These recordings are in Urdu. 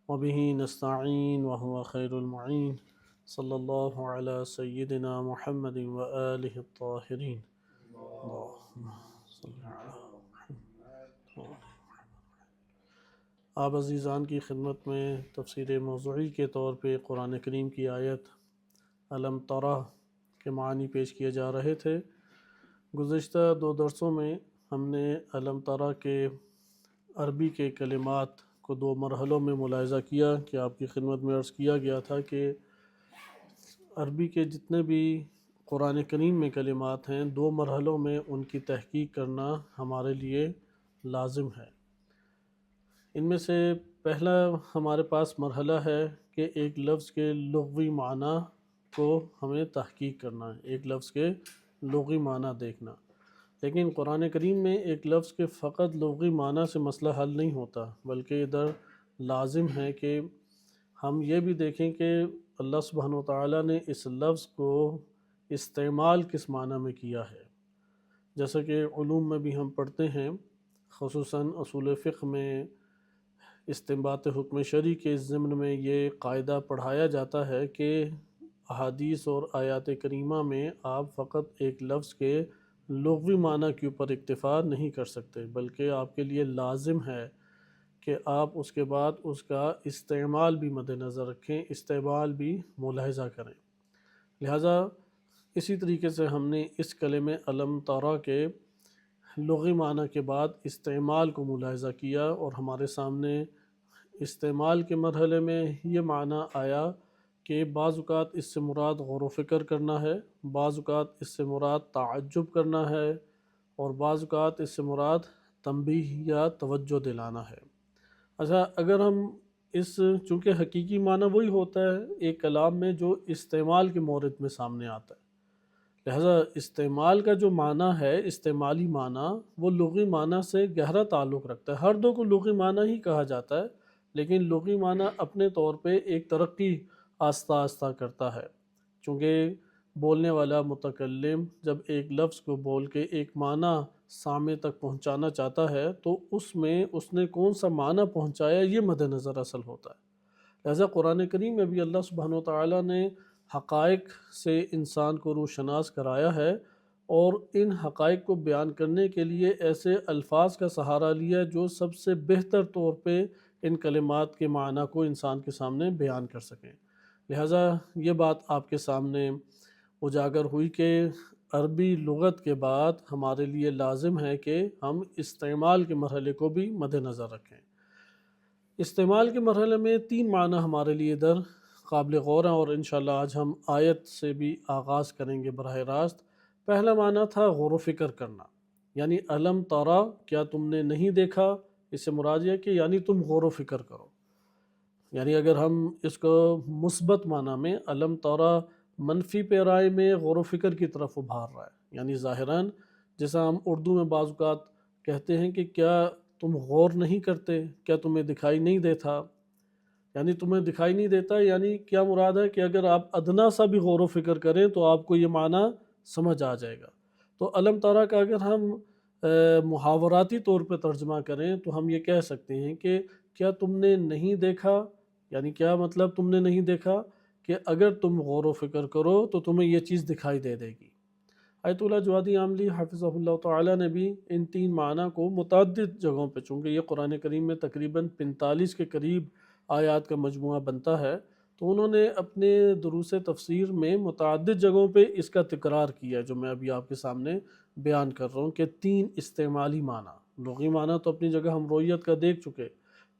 وبه نستعين وهو خير المعين صلى الله على سيدنا محمد وآله الطاهرين اللهم صل على محمد. آپ عزیزان کی خدمت میں تفسیر موضوعی کے طور پہ قرآن کریم کی آیت الم تری کے معنی پیش کیے جا رہے تھے. گزشتہ دو درسوں میں ہم نے الم تری کے عربی کے کلمات کو دو مرحلوں میں ملاحظہ کیا کہ آپ کی خدمت میں عرض کیا گیا تھا کہ عربی کے جتنے بھی قرآن کریم میں کلمات ہیں دو مرحلوں میں ان کی تحقیق کرنا ہمارے لیے لازم ہے. ان میں سے پہلا ہمارے پاس مرحلہ ہے کہ ایک لفظ کے لغوی معنی کو ہمیں تحقیق کرنا ہے، ایک لفظ کے لغوی معنی دیکھنا. لیکن قرآن کریم میں ایک لفظ کے فقط لغوی معنی سے مسئلہ حل نہیں ہوتا، بلکہ ادھر لازم ہے کہ ہم یہ بھی دیکھیں کہ اللہ سبحانہ وتعالیٰ نے اس لفظ کو استعمال کس معنی میں کیا ہے. جیسا کہ علوم میں بھی ہم پڑھتے ہیں، خصوصاً اصول فقہ میں استنباط حکم شرعی کے ضمن میں یہ قاعدہ پڑھایا جاتا ہے کہ احادیث اور آیات کریمہ میں آپ فقط ایک لفظ کے لغوی معنی کے اوپر اکتفا نہیں کر سکتے، بلکہ آپ کے لیے لازم ہے کہ آپ اس کے بعد اس کا استعمال بھی مد نظر رکھیں، استعمال بھی ملاحظہ کریں. لہٰذا اسی طریقے سے ہم نے اس کلمہ الم تری کے لغوی معنی کے بعد استعمال کو ملاحظہ کیا، اور ہمارے سامنے استعمال کے مرحلے میں یہ معنی آیا کہ بعض اوقات اس سے مراد غور و فکر کرنا ہے، بعض اوقات اس سے مراد تعجب کرنا ہے، اور بعض اوقات اس سے مراد تنبیہ یا توجہ دلانا ہے. اچھا، اگر ہم چونکہ حقیقی معنی وہی ہوتا ہے ایک کلام میں جو استعمال کے مورد میں سامنے آتا ہے، لہذا استعمال کا جو معنی ہے، استعمالی معنی، وہ لغوی معنی سے گہرا تعلق رکھتا ہے. ہر دو کو لغوی معنی ہی کہا جاتا ہے، لیکن لغوی معنی اپنے طور پہ ایک ترقی آہستہ آہستہ کرتا ہے. چونکہ بولنے والا متکلم جب ایک لفظ کو بول کے ایک معنی سامع تک پہنچانا چاہتا ہے تو اس میں اس نے کون سا معنی پہنچایا یہ مد نظر اصل ہوتا ہے. لہذا قرآن کریم میں بھی اللہ سبحانہ وتعالیٰ نے حقائق سے انسان کو روشناس کرایا ہے، اور ان حقائق کو بیان کرنے کے لیے ایسے الفاظ کا سہارا لیا جو سب سے بہتر طور پہ ان کلمات کے معنی کو انسان کے سامنے بیان کر سکیں. لہٰذا یہ بات آپ کے سامنے اجاگر ہوئی کہ عربی لغت کے بعد ہمارے لیے لازم ہے کہ ہم استعمال کے مرحلے کو بھی مد نظر رکھیں. استعمال کے مرحلے میں تین معنی ہمارے لیے ادھر قابل غور ہیں، اور انشاءاللہ آج ہم آیت سے بھی آغاز کریں گے براہ راست. پہلا معنی تھا غور و فکر کرنا، یعنی الم تری، کیا تم نے نہیں دیکھا. اس سے مراد یہ کہ یعنی تم غور و فکر کرو. یعنی اگر ہم اس کو مثبت معنی میں الم تری منفی پیرائے میں غور و فکر کی طرف ابھار رہا ہے، یعنی ظاہراً جیسا ہم اردو میں بعض اوقات کہتے ہیں کہ کیا تم غور نہیں کرتے، کیا تمہیں دکھائی نہیں دیتا، یعنی تمہیں دکھائی نہیں دیتا، یعنی کیا مراد ہے کہ اگر آپ ادنا سا بھی غور و فکر کریں تو آپ کو یہ معنی سمجھ آ جائے گا. تو الم تری کا اگر ہم محاوراتی طور پہ ترجمہ کریں تو ہم یہ کہہ سکتے ہیں کہ کیا تم نے نہیں دیکھا، یعنی کیا مطلب تم نے نہیں دیکھا کہ اگر تم غور و فکر کرو تو تمہیں یہ چیز دکھائی دے دے گی. آیت اللہ جوادی عاملی حفظہ اللہ تعالیٰ نے بھی ان تین معنی کو متعدد جگہوں پہ، چونکہ یہ قرآن کریم میں تقریباً 45 کے قریب آیات کا مجموعہ بنتا ہے، تو انہوں نے اپنے دروس تفسیر میں متعدد جگہوں پہ اس کا تکرار کیا جو میں ابھی آپ کے سامنے بیان کر رہا ہوں کہ تین استعمالی معنی. لغوی معنی تو اپنی جگہ ہم رویت کا دیکھ چکے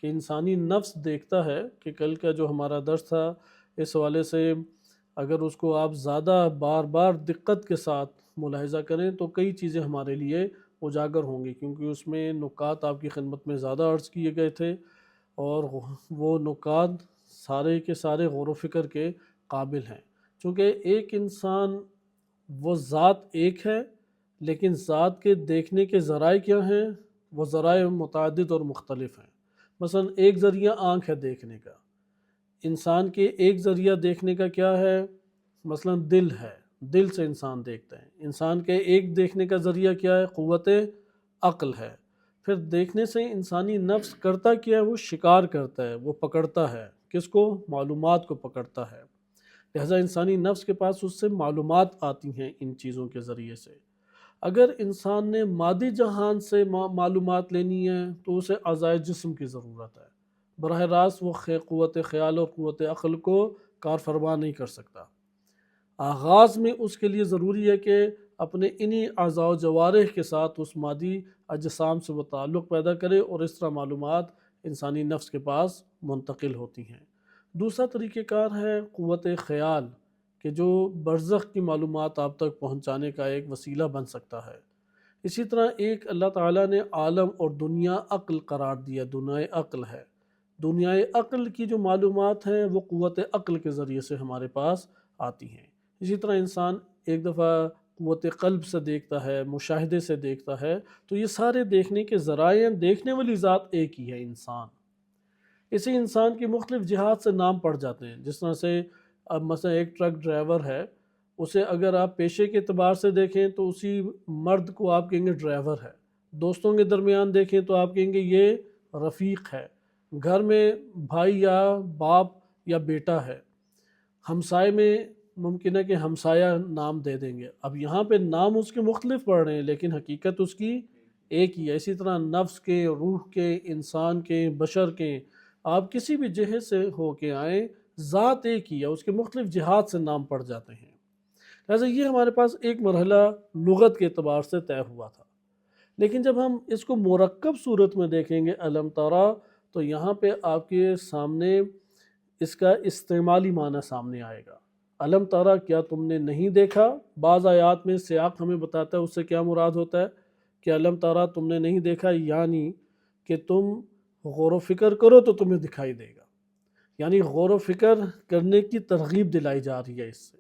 کہ انسانی نفس دیکھتا ہے، کہ کل کا جو ہمارا درس تھا اس حوالے سے اگر اس کو آپ زیادہ بار بار دقت کے ساتھ ملاحظہ کریں تو کئی چیزیں ہمارے لیے اجاگر ہوں گی، کیونکہ اس میں نکات آپ کی خدمت میں زیادہ عرض کیے گئے تھے، اور وہ نکات سارے کے سارے غور و فکر کے قابل ہیں. چونکہ ایک انسان، وہ ذات ایک ہے، لیکن ذات کے دیکھنے کے ذرائع کیا ہیں، وہ ذرائع متعدد اور مختلف ہیں. مثلا ایک ذریعہ آنکھ ہے دیکھنے کا، انسان کے ایک ذریعہ دیکھنے کا کیا ہے، مثلا دل ہے، دل سے انسان دیکھتا ہے. انسان کے ایک دیکھنے کا ذریعہ کیا ہے، قوت عقل ہے. پھر دیکھنے سے انسانی نفس کرتا کیا ہے، وہ شکار کرتا ہے، وہ پکڑتا ہے، کس کو؟ معلومات کو پکڑتا ہے۔ لہذا انسانی نفس کے پاس اس سے معلومات آتی ہیں ان چیزوں کے ذریعے سے۔ اگر انسان نے مادی جہان سے معلومات لینی ہے تو اسے اعضائے جسم کی ضرورت ہے۔ براہ راست وہ قوت خیال اور قوت عقل کو کار فرما نہیں کر سکتا۔ آغاز میں اس کے لیے ضروری ہے کہ اپنے انہی اعضاء و جوارح کے ساتھ اس مادی اجسام سے وہ تعلق پیدا کرے، اور اس طرح معلومات انسانی نفس کے پاس منتقل ہوتی ہیں۔ دوسرا طریقہ کار ہے قوت خیال، کہ جو برزخ کی معلومات آپ تک پہنچانے کا ایک وسیلہ بن سکتا ہے۔ اسی طرح ایک اللہ تعالیٰ نے عالم اور دنیا عقل قرار دیا، دنیا عقل ہے۔ دنیا عقل کی جو معلومات ہیں وہ قوت عقل کے ذریعے سے ہمارے پاس آتی ہیں۔ اسی طرح انسان ایک دفعہ قوت قلب سے دیکھتا ہے، مشاہدے سے دیکھتا ہے، تو یہ سارے دیکھنے کے ذرائع، دیکھنے والی ذات ایک ہی ہے، انسان۔ اسی انسان کی مختلف جہات سے نام پڑ جاتے ہیں، جس طرح سے اب مثلا ایک ٹرک ڈرائیور ہے، اسے اگر آپ پیشے کے اعتبار سے دیکھیں تو اسی مرد کو آپ کہیں گے ڈرائیور ہے، دوستوں کے درمیان دیکھیں تو آپ کہیں گے یہ رفیق ہے، گھر میں بھائی یا باپ یا بیٹا ہے، ہمسائے میں ممکن ہے کہ ہمسایہ نام دے دیں گے۔ اب یہاں پہ نام اس کے مختلف پڑ رہے ہیں لیکن حقیقت اس کی ایک ہی ہے۔ اسی طرح نفس کے، روح کے، انسان کے، بشر کے، آپ کسی بھی جہت سے ہو کے آئیں، ذات ایک ہی ہے، اس کے مختلف جہات سے نام پڑ جاتے ہیں۔ لہٰذا یہ ہمارے پاس ایک مرحلہ لغت کے اعتبار سے طے ہوا تھا، لیکن جب ہم اس کو مرکب صورت میں دیکھیں گے علم ترا، تو یہاں پہ آپ کے سامنے اس کا استعمالی معنی سامنے آئے گا۔ علم ترا، کیا تم نے نہیں دیکھا؟ بعض آیات میں سیاق ہمیں بتاتا ہے اس سے کیا مراد ہوتا ہے کہ علم ترا تم نے نہیں دیکھا، یعنی کہ تم غور و فکر کرو تو تمہیں دکھائی دے گا، یعنی غور و فکر کرنے کی ترغیب دلائی جا رہی ہے اس سے۔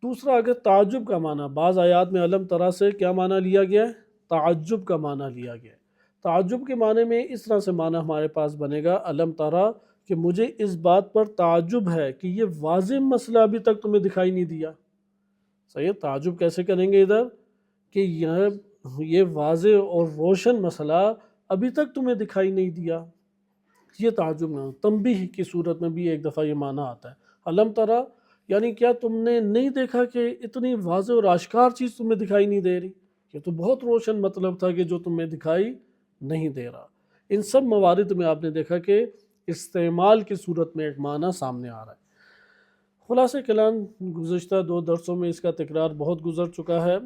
دوسرا، اگر تعجب کا معنی، بعض آیات میں علم ترا سے کیا معنی لیا گیا ہے؟ تعجب کا معنی لیا گیا ہے۔ تعجب کے معنی میں اس طرح سے معنی ہمارے پاس بنے گا علم ترا، کہ مجھے اس بات پر تعجب ہے کہ یہ واضح مسئلہ ابھی تک تمہیں دکھائی نہیں دیا۔ صحیح، تعجب کیسے کریں گے ادھر کہ یہ واضح اور روشن مسئلہ ابھی تک تمہیں دکھائی نہیں دیا، یہ تعجب نہ، تنبیہ کی صورت میں بھی ایک دفعہ یہ معنی آتا ہے۔ علم ترا یعنی کیا تم نے نہیں دیکھا کہ اتنی واضح اور آشکار چیز تمہیں دکھائی نہیں دے رہی؟ یہ تو بہت روشن مطلب تھا کہ جو تمہیں دکھائی نہیں دے رہا۔ ان سب موارد میں آپ نے دیکھا کہ استعمال کی صورت میں ایک معنی سامنے آ رہا ہے۔ خلاصہ کلام، گزشتہ 2 درسوں میں اس کا تکرار بہت گزر چکا ہے۔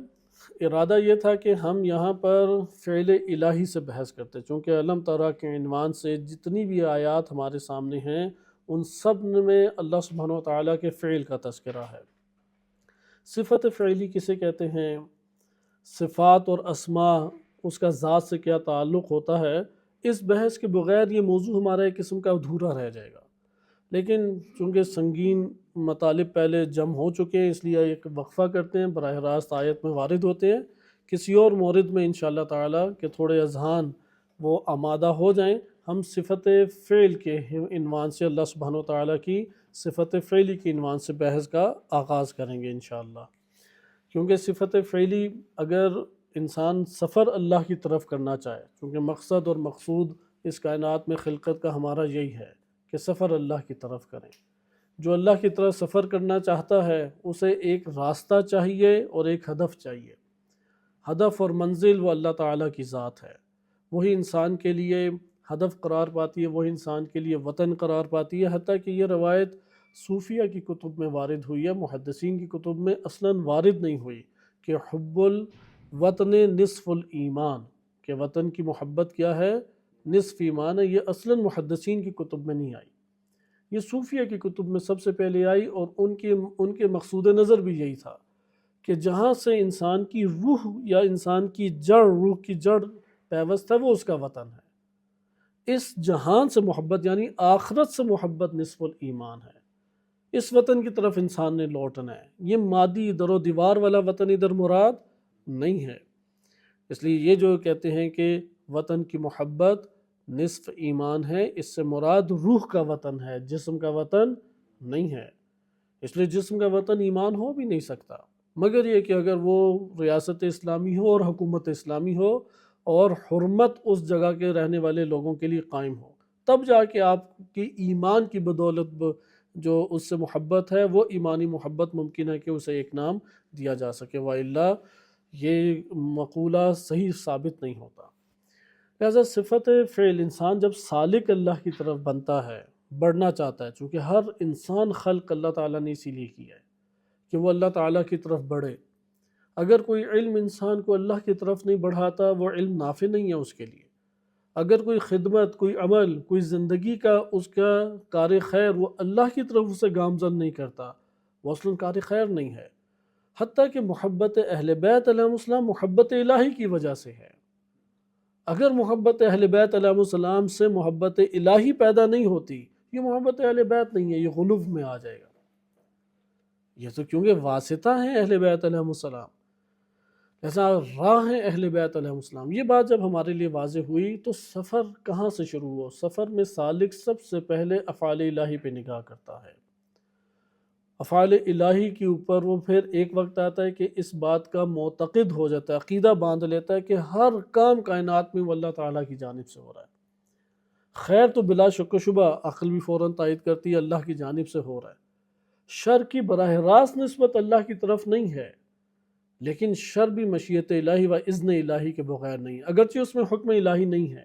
ارادہ یہ تھا کہ ہم یہاں پر فعل الہی سے بحث کرتے، چونکہ علم ترا کے عنوان سے جتنی بھی آیات ہمارے سامنے ہیں ان سب میں اللہ سبحانہ و تعالیٰ کے فعل کا تذکرہ ہے۔ صفت فعلی کسے کہتے ہیں؟ صفات اور اسماء، اس کا ذات سے کیا تعلق ہوتا ہے، اس بحث کے بغیر یہ موضوع ہمارا ایک قسم کا ادھورا رہ جائے گا۔ لیکن چونکہ سنگین مطالب پہلے جمع ہو چکے ہیں، اس لیے ایک وقفہ کرتے ہیں، براہ راست آیت میں وارد ہوتے ہیں، کسی اور مورد میں انشاءاللہ تعالیٰ کہ تھوڑے اذہان وہ آمادہ ہو جائیں، ہم صفت فعل کے عنوان سے، اللہ سبحانہ و تعالیٰ کی صفت فعلی کے عنوان سے بحث کا آغاز کریں گے انشاءاللہ۔ کیونکہ صفت فعلی اگر انسان سفر اللہ کی طرف کرنا چاہے، کیونکہ مقصد اور مقصود اس کائنات میں خلقت کا ہمارا یہی ہے کہ سفر اللہ کی طرف کریں، جو اللہ کی طرف سفر کرنا چاہتا ہے اسے ایک راستہ چاہیے اور ایک ہدف چاہیے۔ ہدف اور منزل وہ اللہ تعالیٰ کی ذات ہے، وہی انسان کے لیے ہدف قرار پاتی ہے، وہی انسان کے لیے وطن قرار پاتی ہے۔ حتیٰ کہ یہ روایت صوفیہ کی کتب میں وارد ہوئی ہے، محدثین کی کتب میں اصلاً وارد نہیں ہوئی کہ حب الوطن نصف الایمان، کہ وطن کی محبت کیا ہے؟ نصف ایمان ہے۔ یہ اصلاً محدثین کی کتب میں نہیں آئی، یہ صوفیہ کی کتب میں سب سے پہلے آئی، اور ان کے مقصود نظر بھی یہی تھا کہ جہاں سے انسان کی روح یا انسان کی جڑ، روح کی جڑ پیوست ہے، وہ اس کا وطن ہے۔ اس جہان سے محبت یعنی آخرت سے محبت نصف الایمان ہے۔ اس وطن کی طرف انسان نے لوٹنا ہے، یہ مادی در و دیوار والا وطن ادھر مراد نہیں ہے۔ اس لیے یہ جو کہتے ہیں کہ وطن کی محبت نصف ایمان ہے، اس سے مراد روح کا وطن ہے، جسم کا وطن نہیں ہے۔ اس لیے جسم کا وطن ایمان ہو بھی نہیں سکتا، مگر یہ کہ اگر وہ ریاست اسلامی ہو اور حکومت اسلامی ہو، اور حرمت اس جگہ کے رہنے والے لوگوں کے لیے قائم ہو، تب جا کے آپ کی ایمان کی بدولت جو اس سے محبت ہے وہ ایمانی محبت ممکن ہے کہ اسے ایک نام دیا جا سکے، وإلا یہ مقولہ صحیح ثابت نہیں ہوتا۔ لہذا صفت فعل انسان جب سالک اللہ کی طرف بنتا ہے، بڑھنا چاہتا ہے، چونکہ ہر انسان خلق اللہ تعالیٰ نے اسی لیے کیا ہے کہ وہ اللہ تعالیٰ کی طرف بڑھے۔ اگر کوئی علم انسان کو اللہ کی طرف نہیں بڑھاتا وہ علم نافع نہیں ہے اس کے لیے۔ اگر کوئی خدمت، کوئی عمل، کوئی زندگی کا اس کا کار خیر وہ اللہ کی طرف اسے گامزن نہیں کرتا، وہ اصلاً کار خیر نہیں ہے۔ حتیٰ کہ محبت اہل بیت علیہ السلام محبت الہی کی وجہ سے ہے۔ اگر محبت اہل بیت علیہ السلام سے محبت الہی پیدا نہیں ہوتی، یہ محبت اہل بیت نہیں ہے، یہ غلو میں آ جائے گا۔ یہ تو کیونکہ واسطہ ہیں اہل بیت علیہ السلام، ایسا راہ ہے اہل بیت علیہ السلام۔ یہ بات جب ہمارے لیے واضح ہوئی تو سفر کہاں سے شروع ہو؟ سفر میں سالک سب سے پہلے افعال الہی پہ نگاہ کرتا ہے، افعال الہی کے اوپر وہ پھر ایک وقت آتا ہے کہ اس بات کا معتقد ہو جاتا ہے، عقیدہ باندھ لیتا ہے کہ ہر کام کائنات میں وہ اللہ تعالیٰ کی جانب سے ہو رہا ہے۔ خیر تو بلا شک و شبہ عقل بھی فوراً تائید کرتی ہے اللہ کی جانب سے ہو رہا ہے، شر کی براہ راست نسبت اللہ کی طرف نہیں ہے، لیکن شر بھی مشیت الہی و اذن الہی کے بغیر نہیں ہے، اگرچہ اس میں حکم الہی نہیں ہے،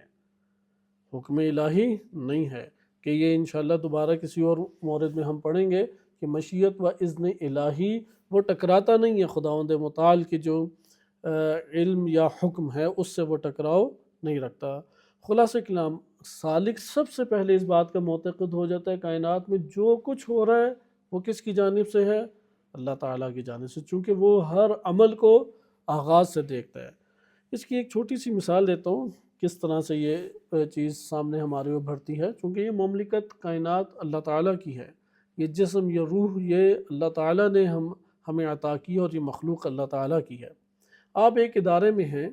حکم الہی نہیں ہے کہ یہ انشاءاللہ دوبارہ کسی اور مورد میں ہم پڑھیں گے کہ مشیت و اذن الہی وہ ٹکراتا نہیں ہے خداوند متعال کے جو علم یا حکم ہے اس سے وہ ٹکراؤ نہیں رکھتا۔ خلاصہ کلام سالک سب سے پہلے اس بات کا معتقد ہو جاتا ہے کائنات میں جو کچھ ہو رہا ہے وہ کس کی جانب سے ہے؟ اللہ تعالیٰ کی جانب سے، چونکہ وہ ہر عمل کو آغاز سے دیکھتا ہے۔ اس کی ایک چھوٹی سی مثال دیتا ہوں کس طرح سے یہ چیز سامنے ہمارے ابھرتی ہے، چونکہ یہ مملکت کائنات اللہ تعالیٰ کی ہے، یہ جسم، یہ روح، یہ اللہ تعالیٰ نے ہمیں عطا کی اور یہ مخلوق اللہ تعالیٰ کی ہے۔ آپ ایک ادارے میں ہیں،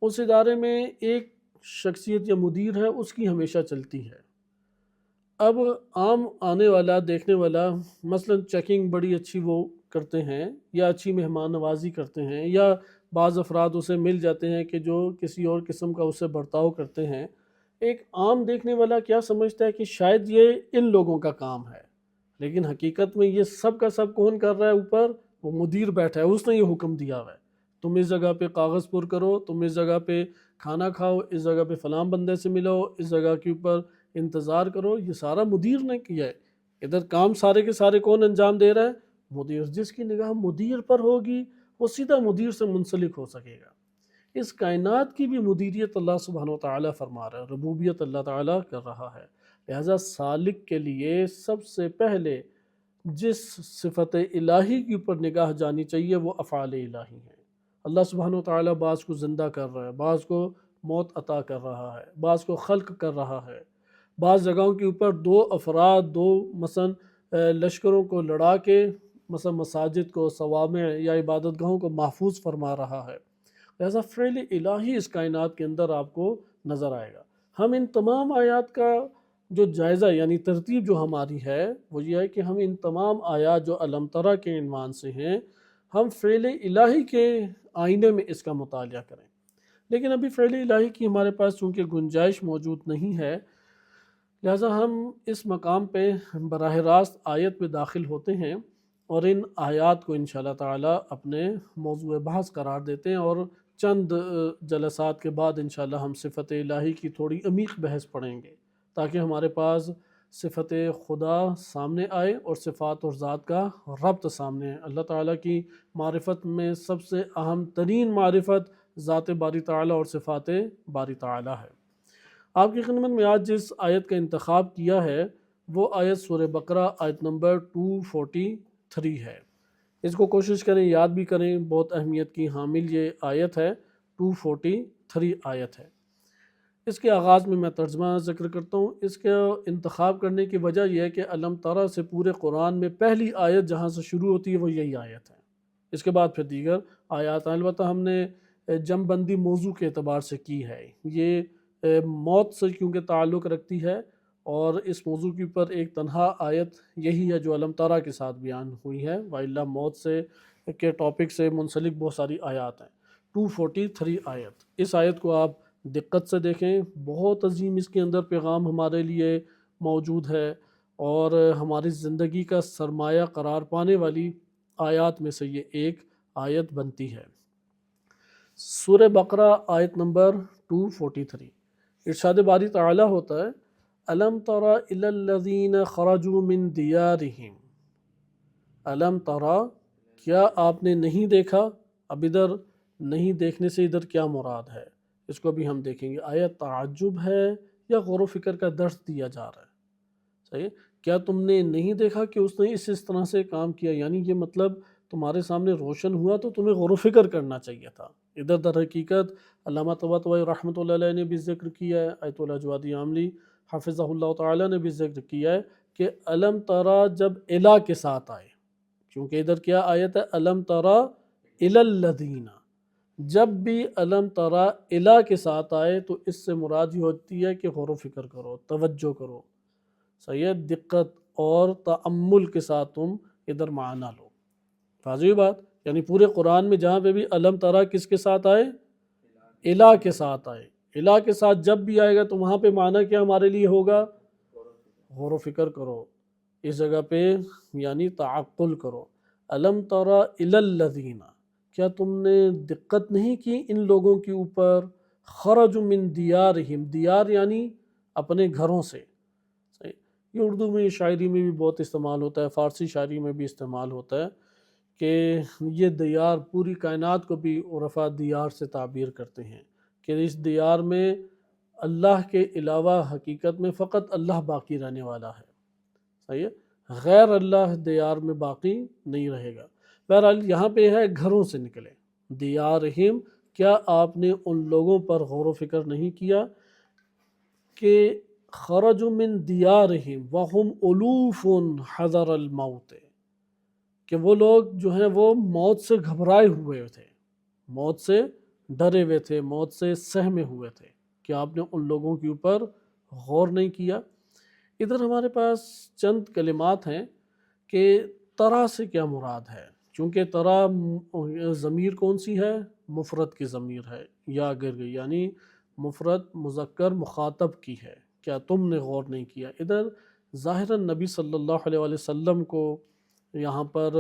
اس ادارے میں ایک شخصیت یا مدیر ہے، اس کی ہمیشہ چلتی ہے۔ اب عام آنے والا دیکھنے والا مثلا چیکنگ بڑی اچھی وہ کرتے ہیں یا اچھی مہمان نوازی کرتے ہیں، یا بعض افراد اسے مل جاتے ہیں کہ جو کسی اور قسم کا اسے برتاؤ کرتے ہیں۔ ایک عام دیکھنے والا کیا سمجھتا ہے کہ شاید یہ ان لوگوں کا کام ہے، لیکن حقیقت میں یہ سب کا سب کون کر رہا ہے؟ اوپر وہ مدیر بیٹھا ہے، اس نے یہ حکم دیا ہوا ہے تم اس جگہ پہ کاغذ پر کرو، تم اس جگہ پہ کھانا کھاؤ، اس جگہ پہ فلاں بندے سے ملو، اس جگہ کے اوپر انتظار کرو، یہ سارا مدیر نے کیا ہے۔ ادھر کام سارے کے سارے کون انجام دے رہا ہے؟ مدیر۔ جس کی نگاہ مدیر پر ہوگی وہ سیدھا مدیر سے منسلک ہو سکے گا۔ اس کائنات کی بھی مدیریت اللہ سبحانہ وتعالی فرما رہا ہے، ربوبیت اللہ تعالیٰ کر رہا ہے۔ لہذا سالک کے لیے سب سے پہلے جس صفت الہی کے اوپر نگاہ جانی چاہیے وہ افعال الہی ہیں۔ اللہ سبحانہ وتعالی بعض کو زندہ کر رہا ہے، بعض کو موت عطا کر رہا ہے، بعض کو خلق کر رہا ہے، بعض جگہوں کے اوپر دو افراد، دو مثلا لشکروں کو لڑا کے مثلا مساجد کو، صوامع یا عبادت گاہوں کو محفوظ فرما رہا ہے۔ لہذا فعل الہی اس کائنات کے اندر آپ کو نظر آئے گا۔ ہم ان تمام آیات کا جو جائزہ یعنی ترتیب جو ہماری ہے وہ یہ ہے کہ ہم ان تمام آیات جو الم تری کے عنوان سے ہیں ہم فعل الہی کے آئینے میں اس کا مطالعہ کریں، لیکن ابھی فعل الہی کی ہمارے پاس چونکہ گنجائش موجود نہیں ہے، لہٰذا ہم اس مقام پہ براہ راست آیت میں داخل ہوتے ہیں اور ان آیات کو انشاءاللہ تعالی اپنے موضوع بحث قرار دیتے ہیں، اور چند جلسات کے بعد انشاءاللہ ہم صفت الہی کی تھوڑی عمیق بحث پڑھیں گے تاکہ ہمارے پاس صفت خدا سامنے آئے اور صفات اور ذات کا ربط سامنے آئے۔ اللہ تعالیٰ کی معرفت میں سب سے اہم ترین معرفت ذات باری تعالیٰ اور صفات باری تعالیٰ ہے۔ آپ کی خدمت میں آج جس آیت کا انتخاب کیا ہے وہ آیت سورہ بقرہ آیت نمبر 243 ہے۔ اس کو کوشش کریں یاد بھی کریں، بہت اہمیت کی حامل یہ آیت ہے، 243 آیت ہے۔ اس کے آغاز میں میں ترجمہ ذکر کرتا ہوں۔ اس کا انتخاب کرنے کی وجہ یہ ہے کہ الم تری سے پورے قرآن میں پہلی آیت جہاں سے شروع ہوتی ہے وہ یہی آیت ہے، اس کے بعد پھر دیگر آیات ہیں۔ البتہ ہم نے جمع بندی موضوع کے اعتبار سے کی ہے، یہ موت سے کیونکہ تعلق رکھتی ہے اور اس موضوع کے اوپر ایک تنہا آیت یہی ہے جو الم تری کے ساتھ بیان ہوئی ہے، وإلا موت سے کے ٹاپک سے منسلک بہت ساری آیات ہیں۔ 243 آیت، اس آیت کو آپ دقت سے دیکھیں، بہت عظیم اس کے اندر پیغام ہمارے لیے موجود ہے اور ہماری زندگی کا سرمایہ قرار پانے والی آیات میں سے یہ ایک آیت بنتی ہے۔ سورہ بقرہ آیت نمبر 243، ارشاد باری تعالی ہوتا ہے الم تر الی الذین خرجوا من دیارہم، الم ترا، کیا آپ نے نہیں دیکھا؟ اب ادھر نہیں دیکھنے سے ادھر کیا مراد ہے، اس کو بھی ہم دیکھیں گے۔ آیت تعجب ہے یا غور و فکر کا درس دیا جا رہا ہے؟ صحیح، کیا تم نے نہیں دیکھا کہ اس نے اس طرح سے کام کیا، یعنی یہ مطلب تمہارے سامنے روشن ہوا تو تمہیں غور و فکر کرنا چاہیے تھا۔ ادھر در حقیقت علامہ طباطبائی رحمۃ اللہ علیہ نے بھی ذکر کیا ہے، آیت اللہ جوادی عاملی حافظہ اللہ تعالیٰ نے بھی ذکر کیا ہے کہ الم ترا جب الا کے ساتھ آئے، کیونکہ ادھر کیا آیت ہے الم ترا الی الذین، جب بھی الم ترا الا کے ساتھ آئے تو اس سے مراد یہ ہوتی ہے کہ غور و فکر کرو، توجہ کرو، صحیح ہے، دقت اور تأمل کے ساتھ تم ادھر معنی لو۔ واضح بات، یعنی پورے قرآن میں جہاں پہ بھی الم ترا کس کے ساتھ آئے؟ الا کے ساتھ آئے، الا کے ساتھ جب بھی آئے گا تو وہاں پہ معنی کیا ہمارے لیے ہوگا؟ غور و فکر کرو، اس جگہ پہ یعنی تعقل کرو۔ الم ترا الی الذین، کیا تم نے دقت نہیں کی ان لوگوں کے اوپر؟ خرجوا من دیارہم، دیار یعنی اپنے گھروں سے، یہ اردو میں شاعری میں بھی بہت استعمال ہوتا ہے، فارسی شاعری میں بھی استعمال ہوتا ہے کہ یہ دیار، پوری کائنات کو بھی عرفا دیار سے تعبیر کرتے ہیں کہ اس دیار میں اللہ کے علاوہ حقیقت میں فقط اللہ باقی رہنے والا ہے، صحیح ہے، غیر اللہ دیار میں باقی نہیں رہے گا۔ بہرحال یہاں پہ ہے گھروں سے نکلے، دیارہم، کیا آپ نے ان لوگوں پر غور و فکر نہیں کیا کہ خرجوا من دیارہم وہم الوف حذر الموت، کہ وہ لوگ جو ہیں وہ موت سے گھبرائے ہوئے تھے، موت سے ڈرے ہوئے تھے، موت سے سہمے ہوئے تھے، کہ آپ نے ان لوگوں کے اوپر غور نہیں کیا۔ ادھر ہمارے پاس چند کلمات ہیں کہ ترا سے کیا مراد ہے، چونکہ ترا ضمیر کون سی ہے؟ مفرد کی ضمیر ہے، یا گر گئی، یعنی مفرد مذکر مخاطب کی ہے، کیا تم نے غور نہیں کیا؟ ادھر ظاہراً نبی صلی اللہ علیہ وآلہ وسلم کو یہاں پر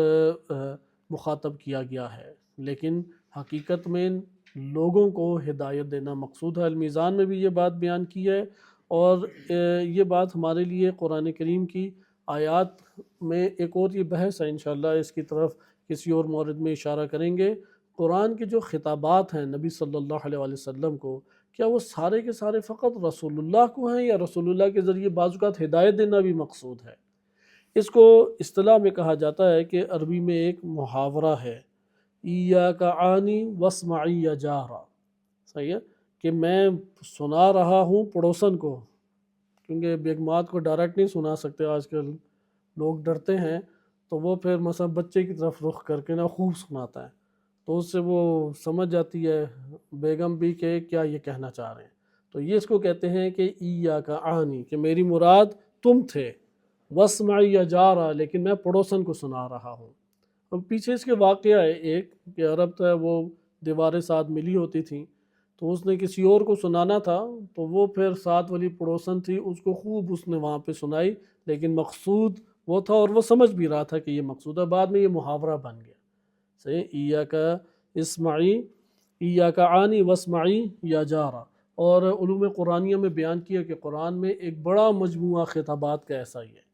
مخاطب کیا گیا ہے، لیکن حقیقت میں لوگوں کو ہدایت دینا مقصود ہے۔ المیزان میں بھی یہ بات بیان کی ہے، اور یہ بات ہمارے لیے قرآن کریم کی آیات میں ایک اور یہ بحث ہے، انشاءاللہ اس کی طرف کسی اور مورد میں اشارہ کریں گے۔ قرآن کے جو خطابات ہیں نبی صلی اللہ علیہ وآلہ وسلم کو، کیا وہ سارے کے سارے فقط رسول اللہ کو ہیں، یا رسول اللہ کے ذریعے بعض اوقات ہدایت دینا بھی مقصود ہے؟ اس کو اصطلاح میں کہا جاتا ہے کہ عربی میں ایک محاورہ ہے، ایاک عانی واسمعی یا جارا، صحیح ہے، کہ میں سنا رہا ہوں پڑوسن کو، کیونکہ بیگمات کو ڈائریکٹ نہیں سنا سکتے، آج کل لوگ ڈرتے ہیں، تو وہ پھر مثلا بچے کی طرف رخ کر کے نا خوب سناتا ہے، تو اس سے وہ سمجھ جاتی ہے بیگم بھی کہ کیا یہ کہنا چاہ رہے ہیں۔ تو یہ اس کو کہتے ہیں کہ ایاک عانی، کہ میری مراد تم تھے، واسمعی یا جارا، لیکن میں پڑوسن کو سنا رہا ہوں۔ اب پیچھے اس کے واقعہ ہے ایک کہ عرب تھا، وہ دیواریں ساتھ ملی ہوتی تھیں، تو اس نے کسی اور کو سنانا تھا، تو وہ پھر ساتھ والی پڑوسن تھی، اس کو خوب اس نے وہاں پہ سنائی، لیکن مقصود وہ تھا اور وہ سمجھ بھی رہا تھا کہ یہ مقصود ہے، بعد میں یہ محاورہ بن گیا۔ صحیح، ایاک اسمعی، ایاک عانی واسمعی یا جارا۔ اور علوم قرآنیہ میں بیان کیا کہ قرآن میں ایک بڑا مجموعہ خطابات کا ایسا ہی ہے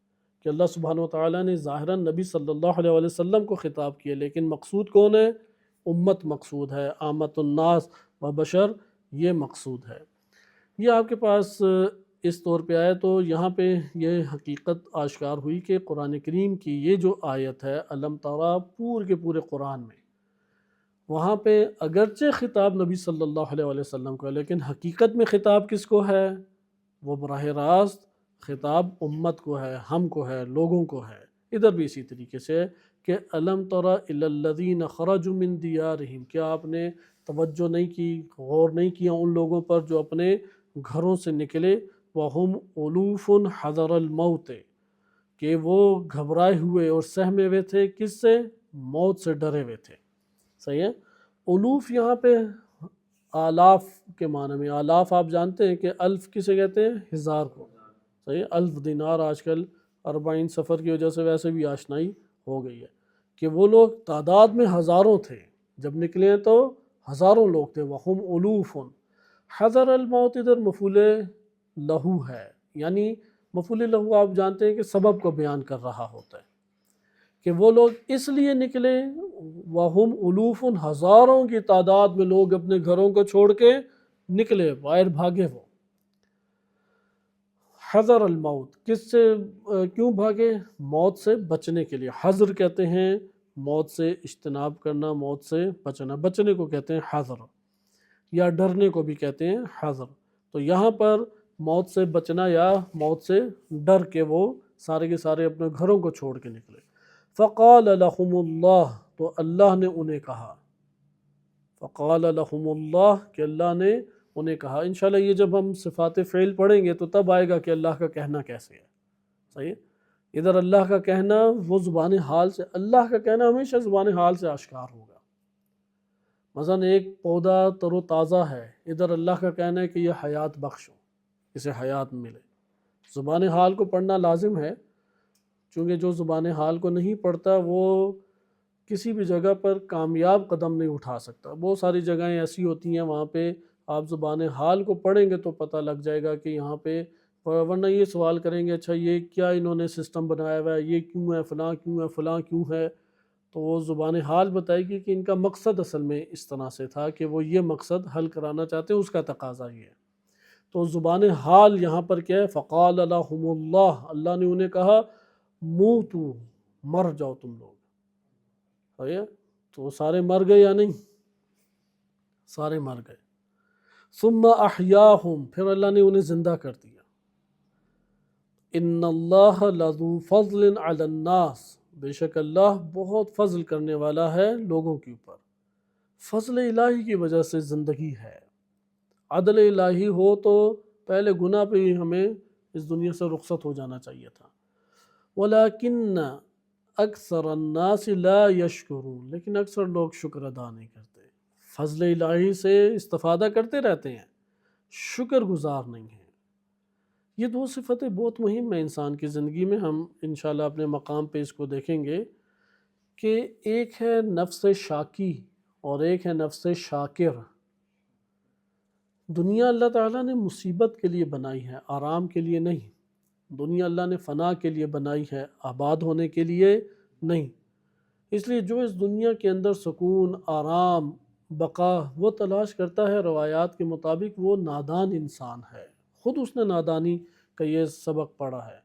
کہ اللہ سبحانہ وتعالیٰ نے ظاہراً نبی صلی اللہ علیہ وآلہ وسلم کو خطاب کیا، لیکن مقصود کون ہے؟ امت مقصود ہے، عامۃ الناس و بشر، یہ مقصود ہے۔ یہ آپ کے پاس اس طور پہ آئے تو یہاں پہ یہ حقیقت آشکار ہوئی کہ قرآن کریم کی یہ جو آیت ہے الم ترا، پورے کے پورے قرآن میں وہاں پہ اگرچہ خطاب نبی صلی اللہ علیہ وآلہ وسلم کو ہے، لیکن حقیقت میں خطاب کس کو ہے؟ وہ براہ راست خطاب امت کو ہے، ہم کو ہے، لوگوں کو ہے۔ ادھر بھی اسی طریقے سے کہ الم تر الی الذین خرجوا من دیارہم، کیا آپ نے توجہ نہیں کی، غور نہیں کیا ان لوگوں پر جو اپنے گھروں سے نکلے، وہم الوف حذر الموت، کہ وہ گھبرائے ہوئے اور سہمے ہوئے تھے، کس سے؟ موت سے ڈرے ہوئے تھے، صحیح ہے۔ الوف یہاں پہ آلاف کے معنی میں، آلاف آپ جانتے ہیں کہ الف کسے کہتے ہیں؟ ہزار کو، صحیح، الف دینار آج کل 40 سفر کی وجہ سے ویسے بھی آشنائی ہو گئی ہے کہ وہ لوگ تعداد میں ہزاروں تھے، جب نکلے ہیں تو ہزاروں لوگ تھے، وہم الوف، حضر الموت ادھر مفعول لہو ہے، یعنی مفعول لہو آپ جانتے ہیں کہ سبب کو بیان کر رہا ہوتا ہے کہ وہ لوگ اس لیے نکلے، وہم الوف، ہزاروں کی تعداد میں لوگ اپنے گھروں کو چھوڑ کے نکلے، باہر بھاگے، وہ حضر الموت، کس سے کیوں بھاگے؟ موت سے بچنے کے لیے۔ حضر کہتے ہیں موت سے اجتناب کرنا، موت سے بچنا، بچنے کو کہتے ہیں حضر، یا ڈرنے کو بھی کہتے ہیں حذر۔ تو یہاں پر موت سے بچنا یا موت سے ڈر کے وہ سارے کے سارے اپنے گھروں کو چھوڑ کے نکلے۔ فقال لهم اللہ، تو اللہ نے انہیں کہا، فقال لهم اللہ، کہ اللہ نے انہیں کہا۔ انشاءاللہ یہ جب ہم صفات فعل پڑھیں گے تو تب آئے گا کہ اللہ کا کہنا کیسے ہے، صحیح۔ ادھر اللہ کا کہنا وہ زبان حال سے، اللہ کا کہنا ہمیشہ زبان حال سے آشکار ہوگا۔ مثلا ایک پودا تر و تازہ ہے، ادھر اللہ کا کہنا ہے کہ یہ حیات بخش ہو، اسے حیات ملے۔ زبان حال کو پڑھنا لازم ہے، چونکہ جو زبان حال کو نہیں پڑھتا وہ کسی بھی جگہ پر کامیاب قدم نہیں اٹھا سکتا۔ بہت ساری جگہیں ایسی ہوتی ہیں وہاں پہ آپ زبان حال کو پڑھیں گے تو پتہ لگ جائے گا کہ یہاں پہ، ورنہ یہ سوال کریں گے اچھا یہ کیا انہوں نے سسٹم بنایا ہوا ہے، یہ کیوں ہے، فلاں کیوں ہے، فلاں کیوں ہے، تو وہ زبان حال بتائے گی کہ ان کا مقصد اصل میں اس طرح سے تھا کہ وہ یہ مقصد حل کرانا چاہتے ہیں، اس کا تقاضا یہ ہے۔ تو زبان حال یہاں پر کیا ہے؟ فقال لهم اللہ، اللہ نے انہیں کہا موتو، مر جاؤ تم لوگ۔ تو سارے مر گئے یا نہیں؟ سارے مر گئے۔ ثم احیاہم، پھر اللہ نے انہیں زندہ کر دیا۔ ان اللہ لذو فضل علی الناس، بے شک اللہ بہت فضل کرنے والا ہے لوگوں کے اوپر۔ فضل الہی کی وجہ سے زندگی ہے۔ عدل الہی ہو تو پہلے گناہ پہ ہی ہمیں اس دنیا سے رخصت ہو جانا چاہیے تھا۔ ولیکن اکثر الناس لا یشکرون، لیکن اکثر لوگ شکر ادا نہیں کرتے، فضل الہی سے استفادہ کرتے رہتے ہیں، شکر گزار نہیں ہیں۔ یہ دو صفتیں بہت مہم ہیں انسان کی زندگی میں، ہم انشاءاللہ اپنے مقام پہ اس کو دیکھیں گے کہ ایک ہے نفس شاکی اور ایک ہے نفس شاکر۔ دنیا اللہ تعالیٰ نے مصیبت کے لیے بنائی ہے، آرام کے لیے نہیں۔ دنیا اللہ نے فنا کے لیے بنائی ہے، آباد ہونے کے لیے نہیں۔ اس لیے جو اس دنیا کے اندر سکون، آرام، بقا وہ تلاش کرتا ہے، روایات کے مطابق وہ نادان انسان ہے، خود اس نے نادانی کا یہ سبق پڑھا ہے۔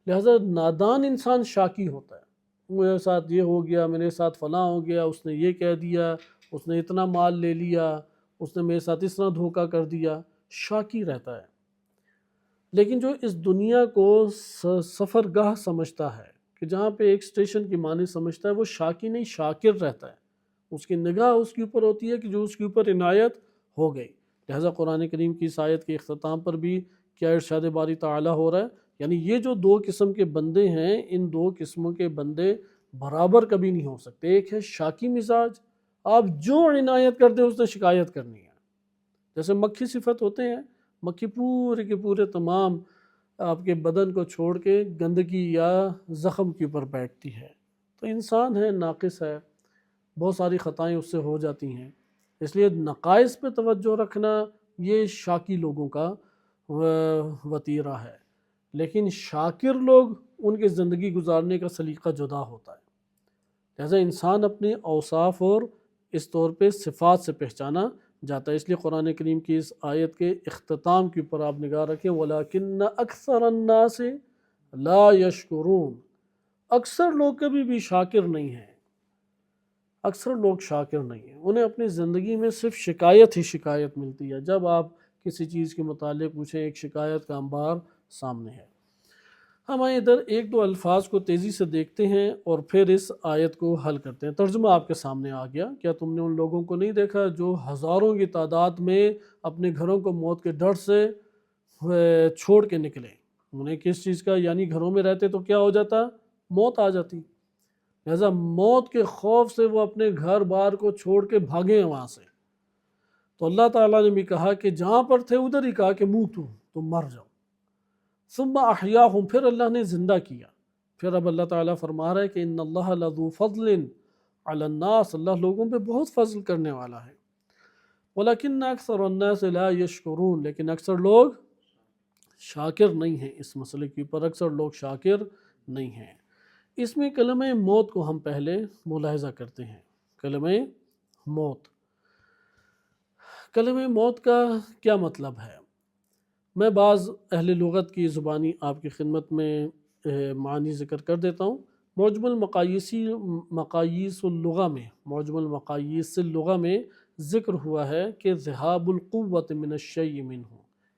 لہذا نادان انسان شاکی ہوتا ہے، میرے ساتھ یہ ہو گیا، میرے ساتھ فلاں ہو گیا، اس نے یہ کہہ دیا، اس نے اتنا مال لے لیا، اس نے میرے ساتھ اس طرح دھوکہ کر دیا، شاکی رہتا ہے۔ لیکن جو اس دنیا کو سفر گاہ سمجھتا ہے کہ جہاں پہ ایک اسٹیشن کی معنی سمجھتا ہے، وہ شاکی نہیں شاکر رہتا ہے۔ اس کی نگاہ اس کے اوپر ہوتی ہے کہ جو اس کے اوپر عنایت ہو گئی۔ لہٰذا قرآن کریم کی اس آیت کے اختتام پر بھی کیا ارشاد باری تعالیٰ ہو رہا ہے؟ یعنی یہ جو دو قسم کے بندے ہیں، ان دو قسموں کے بندے برابر کبھی نہیں ہو سکتے۔ ایک ہے شاکی مزاج، آپ جو عنایت کر دیں اس نے شکایت کرنی ہے۔ جیسے مکھی صفت ہوتے ہیں، مکھی پورے کے پورے تمام آپ کے بدن کو چھوڑ کے گندگی یا زخم کے اوپر بیٹھتی ہے۔ تو انسان ہے، ناقص ہے، بہت ساری خطائیں اس سے ہو جاتی ہیں۔ اس لیے نقائص پہ توجہ رکھنا یہ شاکی لوگوں کا وتیرہ ہے، لیکن شاکر لوگ ان کے زندگی گزارنے کا سلیقہ جدا ہوتا ہے۔ لہذا انسان اپنے اوصاف اور اس طور پہ صفات سے پہچانا جاتا ہے۔ اس لیے قرآن کریم کی اس آیت کے اختتام کے اوپر آپ نگاہ رکھیں، وَلَكِنَّ أَكْثَرَ النَّاسِ لَا يَشْكُرُونَ، اکثر لوگ کبھی بھی شاکر نہیں ہیں، اکثر لوگ شاکر نہیں ہیں، انہیں اپنی زندگی میں صرف شکایت ہی شکایت ملتی ہے۔ جب آپ کسی چیز کے متعلق پوچھیں، ایک شکایت کا انبار سامنے ہے۔ ہم ادھر ایک دو الفاظ کو تیزی سے دیکھتے ہیں اور پھر اس آیت کو حل کرتے ہیں۔ ترجمہ آپ کے سامنے آ گیا۔ کیا تم نے ان لوگوں کو نہیں دیکھا جو ہزاروں کی تعداد میں اپنے گھروں کو موت کے ڈر سے چھوڑ کے نکلے؟ انہیں کس چیز کا، یعنی گھروں میں رہتے تو کیا ہو جاتا؟ موت آ جاتی۔ لہذا موت کے خوف سے وہ اپنے گھر بار کو چھوڑ کے بھاگے ہیں وہاں سے۔ تو اللہ تعالیٰ نے بھی کہا کہ جہاں پر تھے ادھر ہی کہا کہ موتو، تم مر جاؤ۔ ثم احیاہم، پھر اللہ نے زندہ کیا۔ پھر اب اللہ تعالیٰ فرما رہا ہے کہ ان اللہ لذو فضل علی الناس، اللہ لوگوں پہ بہت فضل کرنے والا ہے۔ ولیکن اکثر الناس لا یشکرون، لیکن اکثر لوگ شاکر نہیں ہیں، اس مسئلے کے اوپر اکثر لوگ شاکر نہیں ہیں۔ اس میں کلمہ موت کو ہم پہلے ملاحظہ کرتے ہیں۔ کلمہ موت، کلمہ موت کا کیا مطلب ہے؟ میں بعض اہل لغت کی زبانی آپ کی خدمت میں معنی ذکر کر دیتا ہوں۔ معجم مقاییس اللغہ میں، معجم المقاییس اللغہ میں ذکر ہوا ہے کہ ذہاب القوت من الشیء منہ،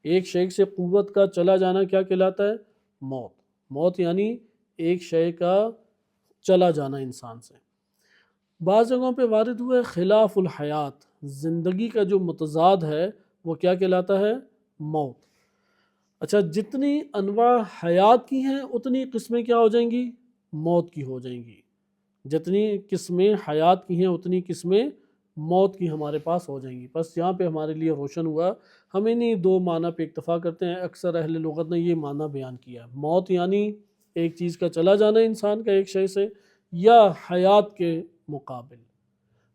ایک شے سے قوت کا چلا جانا کیا کہلاتا ہے؟ موت۔ موت یعنی ایک شے کا چلا جانا انسان سے۔ بعض جگہوں پہ وارد ہوا ہے خلاف الحیات، زندگی کا جو متضاد ہے وہ کیا کہلاتا ہے؟ موت۔ اچھا، جتنی انواع حیات کی ہیں اتنی قسمیں کیا ہو جائیں گی؟ موت کی ہو جائیں گی۔ جتنی قسمیں حیات کی ہیں اتنی قسمیں موت کی ہمارے پاس ہو جائیں گی۔ بس یہاں پہ ہمارے لیے روشن ہوا، ہم انہی دو معنی پہ اکتفا کرتے ہیں۔ اکثر اہل لغت نے یہ معنی بیان کیا، موت یعنی ایک چیز کا چلا جانا انسان کا ایک شے سے، یا حیات کے مقابل۔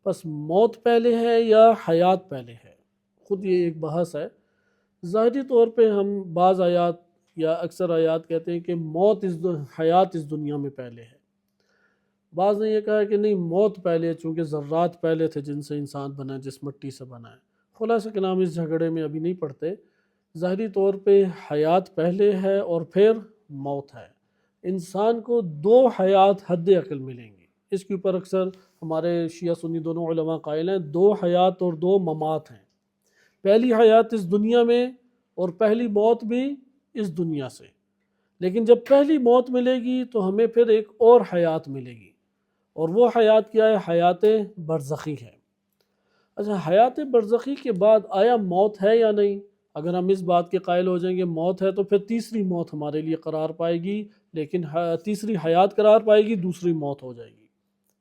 بس موت پہلے ہے یا حیات پہلے ہے، خود یہ ایک بحث ہے۔ ظاہری طور پہ ہم بعض آیات یا اکثر آیات کہتے ہیں کہ حیات اس دنیا میں پہلے ہے۔ بعض نے یہ کہا کہ نہیں، موت پہلے ہے، چونکہ ذرات پہلے تھے جن سے انسان بنا، جس مٹی سے بنا ہے۔ خلاصہ کلام اس جھگڑے میں ابھی نہیں پڑھتے۔ ظاہری طور پہ حیات پہلے ہے اور پھر موت ہے۔ انسان کو دو حیات حد عقل ملیں گی، اس کے اوپر اکثر ہمارے شیعہ سنی دونوں علماء قائل ہیں، دو حیات اور دو ممات ہیں۔ پہلی حیات اس دنیا میں اور پہلی موت بھی اس دنیا سے، لیکن جب پہلی موت ملے گی تو ہمیں پھر ایک اور حیات ملے گی، اور وہ حیات کیا ہے؟ حیات برزخی ہے۔ اچھا، حیات برزخی کے بعد آیا موت ہے یا نہیں؟ اگر ہم اس بات کے قائل ہو جائیں گے موت ہے، تو پھر تیسری موت ہمارے لیے قرار پائے گی، لیکن تیسری حیات قرار پائے گی، دوسری موت ہو جائے گی۔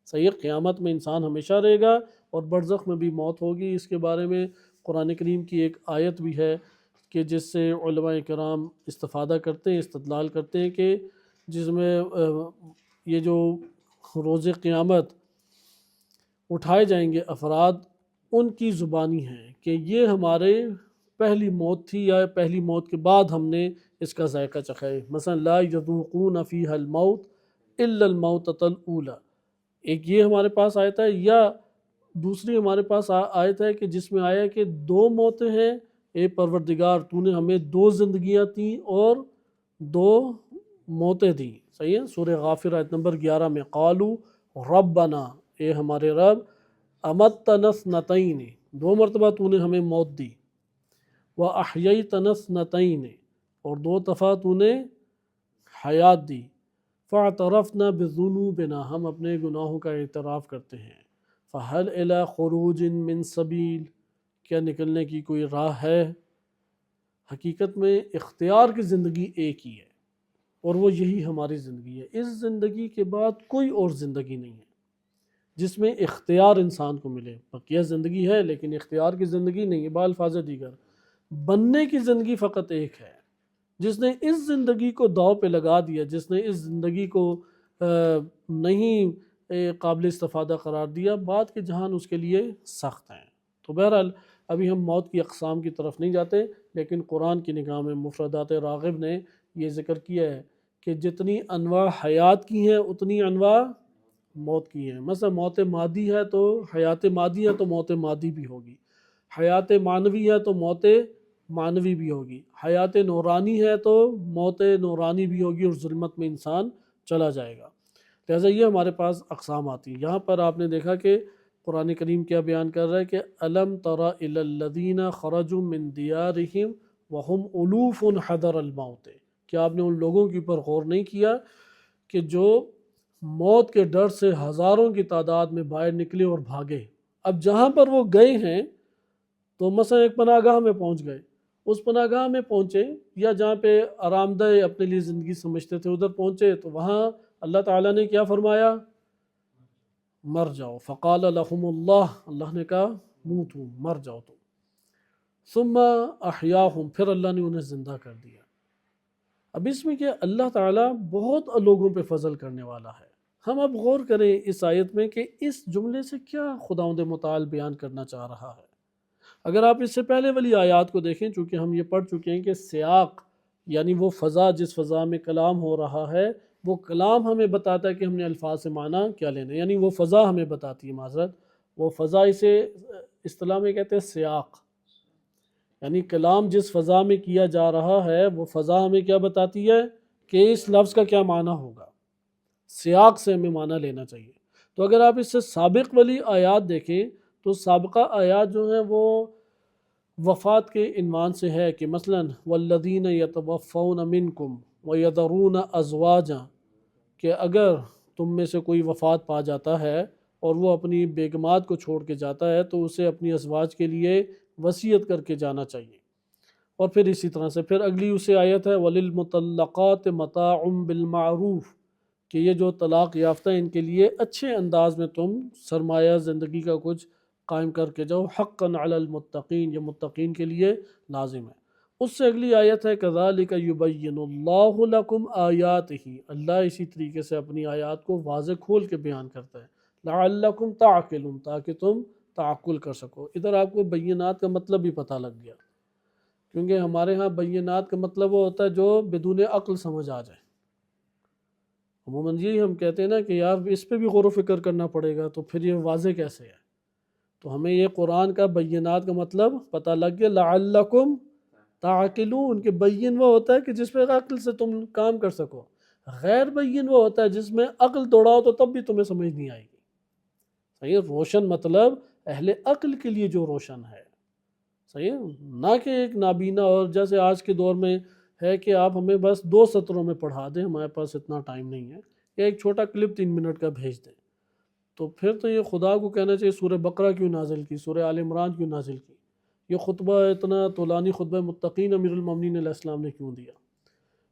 صحیح، قیامت میں انسان ہمیشہ رہے گا اور برزخ میں بھی موت ہوگی۔ اس کے بارے میں قرآن کریم کی ایک آیت بھی ہے کہ جس سے علماء کرام استفادہ کرتے ہیں، استدلال کرتے ہیں، کہ جس میں یہ جو روز قیامت اٹھائے جائیں گے افراد، ان کی زبانی ہیں کہ یہ ہمارے پہلی موت تھی، یا پہلی موت کے بعد ہم نے اس کا ذائقہ چکھا ہے۔ مثلا لا یذوقون فیہا الموت الا الموتۃ الاولی، ایک یہ ہمارے پاس آیت ہے، یا دوسری ہمارے پاس آیت ہے کہ جس میں آیا ہے کہ دو موتیں ہیں، اے پروردگار تو نے ہمیں دو زندگیاں دیں اور دو موتیں دیں۔ صحیح ہے، سورہ غافر آیت نمبر 11 میں، قالوا ربنا، اے ہمارے رب، امتنا اثنتین، دو مرتبہ تو نے ہمیں موت دی، واحییتنا اثنتین، اور دو دفعہ تو نے حیات دی، فاعترفنا بذنوبنا، ہم اپنے گناہوں کا اعتراف کرتے ہیں، فہل الی خروج من سبیل، کیا نکلنے کی کوئی راہ ہے؟ حقیقت میں اختیار کی زندگی ایک ہی ہے، اور وہ یہی ہماری زندگی ہے۔ اس زندگی کے بعد کوئی اور زندگی نہیں ہے جس میں اختیار انسان کو ملے۔ بقیہ زندگی ہے لیکن اختیار کی زندگی نہیں ہے۔ بالفاظ دیگر، بننے کی زندگی فقط ایک ہے۔ جس نے اس زندگی کو داؤ پہ لگا دیا، جس نے اس زندگی کو نہیں قابل استفادہ قرار دیا، بعد کے جہان اس کے لیے سخت ہیں۔ تو بہرحال ابھی ہم موت کی اقسام کی طرف نہیں جاتے، لیکن قرآن کی نگاہ میں مفردات راغب نے یہ ذکر کیا ہے کہ جتنی انواع حیات کی ہیں اتنی انواع موت کی ہیں۔ مثلا موت مادی ہے تو حیات مادی ہے تو موت مادی بھی ہوگی، حیات معنوی ہے تو موت معنوی بھی ہوگی، حیات نورانی ہے تو موت نورانی بھی ہوگی، اور ظلمت میں انسان چلا جائے گا۔ لہٰذا یہ ہمارے پاس اقسام آتی ہیں۔ یہاں پر آپ نے دیکھا کہ قرآن کریم کیا بیان کر رہا ہے کہ الم تر الی الذین خرجوا من دیارہم وہم الوف حذر الموت، کیا آپ نے ان لوگوں کے اوپر غور نہیں کیا کہ جو موت کے ڈر سے ہزاروں کی تعداد میں باہر نکلے اور بھاگے؟ اب جہاں پر وہ گئے ہیں تو مثلا ایک پناہ گاہ میں پہنچ گئے، اس پناہ گاہ میں پہنچے، یا جہاں پہ آرام دہ اپنے لیے زندگی سمجھتے تھے ادھر پہنچے، تو وہاں اللہ تعالیٰ نے کیا فرمایا مر جاؤ، فقال لهم اللہ، اللہ نے کہا موتو، مر جاؤ تم، ثم احیاہم، پھر اللہ نے انہیں زندہ کر دیا۔ اب اس میں کہ اللہ تعالیٰ بہت لوگوں پہ فضل کرنے والا ہے۔ ہم اب غور کریں اس آیت میں کہ اس جملے سے کیا خداوند متعال بیان کرنا چاہ رہا ہے۔ اگر آپ اس سے پہلے والی آیات کو دیکھیں، چونکہ ہم یہ پڑھ چکے ہیں کہ سیاق یعنی وہ فضا جس فضا میں کلام ہو رہا ہے، وہ کلام ہمیں بتاتا ہے کہ ہم نے الفاظ سے معنی کیا لینا ہے، یعنی وہ فضا ہمیں بتاتی ہے، معذرت وہ فضا، اسے اصطلاح میں کہتے ہیں سیاق، یعنی کلام جس فضا میں کیا جا رہا ہے وہ فضا ہمیں کیا بتاتی ہے کہ اس لفظ کا کیا معنی ہوگا، سیاق سے ہمیں معنی لینا چاہیے۔ تو اگر آپ اس سے سابق والی آیات دیکھیں تو سابقہ آیات جو ہیں وہ وفات کے عنوان سے ہے کہ مثلاً والذین یتوفون منکم ویذرون ازواجا، کہ اگر تم میں سے کوئی وفات پا جاتا ہے اور وہ اپنی بیگمات کو چھوڑ کے جاتا ہے تو اسے اپنی ازواج کے لیے وصیت کر کے جانا چاہیے۔ اور پھر اسی طرح سے پھر اگلی اسے آیت ہے وَلِلْمُطَلَّقَاتِ مَتَاعٌ بِالْمَعْرُوفِ، کہ یہ جو طلاق یافتہ ہیں ان کے لیے اچھے انداز میں تم سرمایہ زندگی کا کچھ قائم کر کے جاؤ، حقاً علی المتقین، یہ متقین کے لیے لازم ہے۔ اس سے اگلی آیت ہے کذالک یبین اللہ لکم آیاتہ، اللہ اسی طریقے سے اپنی آیات کو واضح کھول کے بیان کرتا ہے، لعلکم تعقلون، تاکہ تم تعقل کر سکو۔ ادھر آپ کو بینات کا مطلب بھی پتہ لگ گیا، کیونکہ ہمارے ہاں بینات کا مطلب وہ ہوتا ہے جو بدون عقل سمجھ آ جائے۔ عموماً یہی ہم کہتے ہیں نا کہ یار اس پہ بھی غور و فکر کرنا پڑے گا، تو پھر یہ واضح کیسے ہے؟ تو ہمیں یہ قرآن کا بینات کا مطلب پتہ لگ گیا، لعلکم تعقلون، کہ بین وہ ہوتا ہے کہ جس پہ عقل سے تم کام کر سکو، غیر بین وہ ہوتا ہے جس میں عقل دوڑاؤ تو تب بھی تمہیں سمجھ نہیں آئے گی۔ صحیح ہے؟ روشن مطلب اہل عقل کے لیے جو روشن ہے، صحیح ہے، نہ کہ ایک نابینا، اور جیسے آج کے دور میں ہے کہ آپ ہمیں بس 2 سطروں میں پڑھا دیں، ہمارے پاس اتنا ٹائم نہیں ہے، یا ایک چھوٹا کلپ 3 منٹ کا بھیج دیں، تو پھر تو یہ خدا کو کہنا چاہیے سورہ بقرہ کیوں نازل کی، سورہ آل عمران کیوں نازل کی، یہ خطبہ اتنا طولانی خطبہ متقین امیر المومنین علیہ السلام نے کیوں دیا؟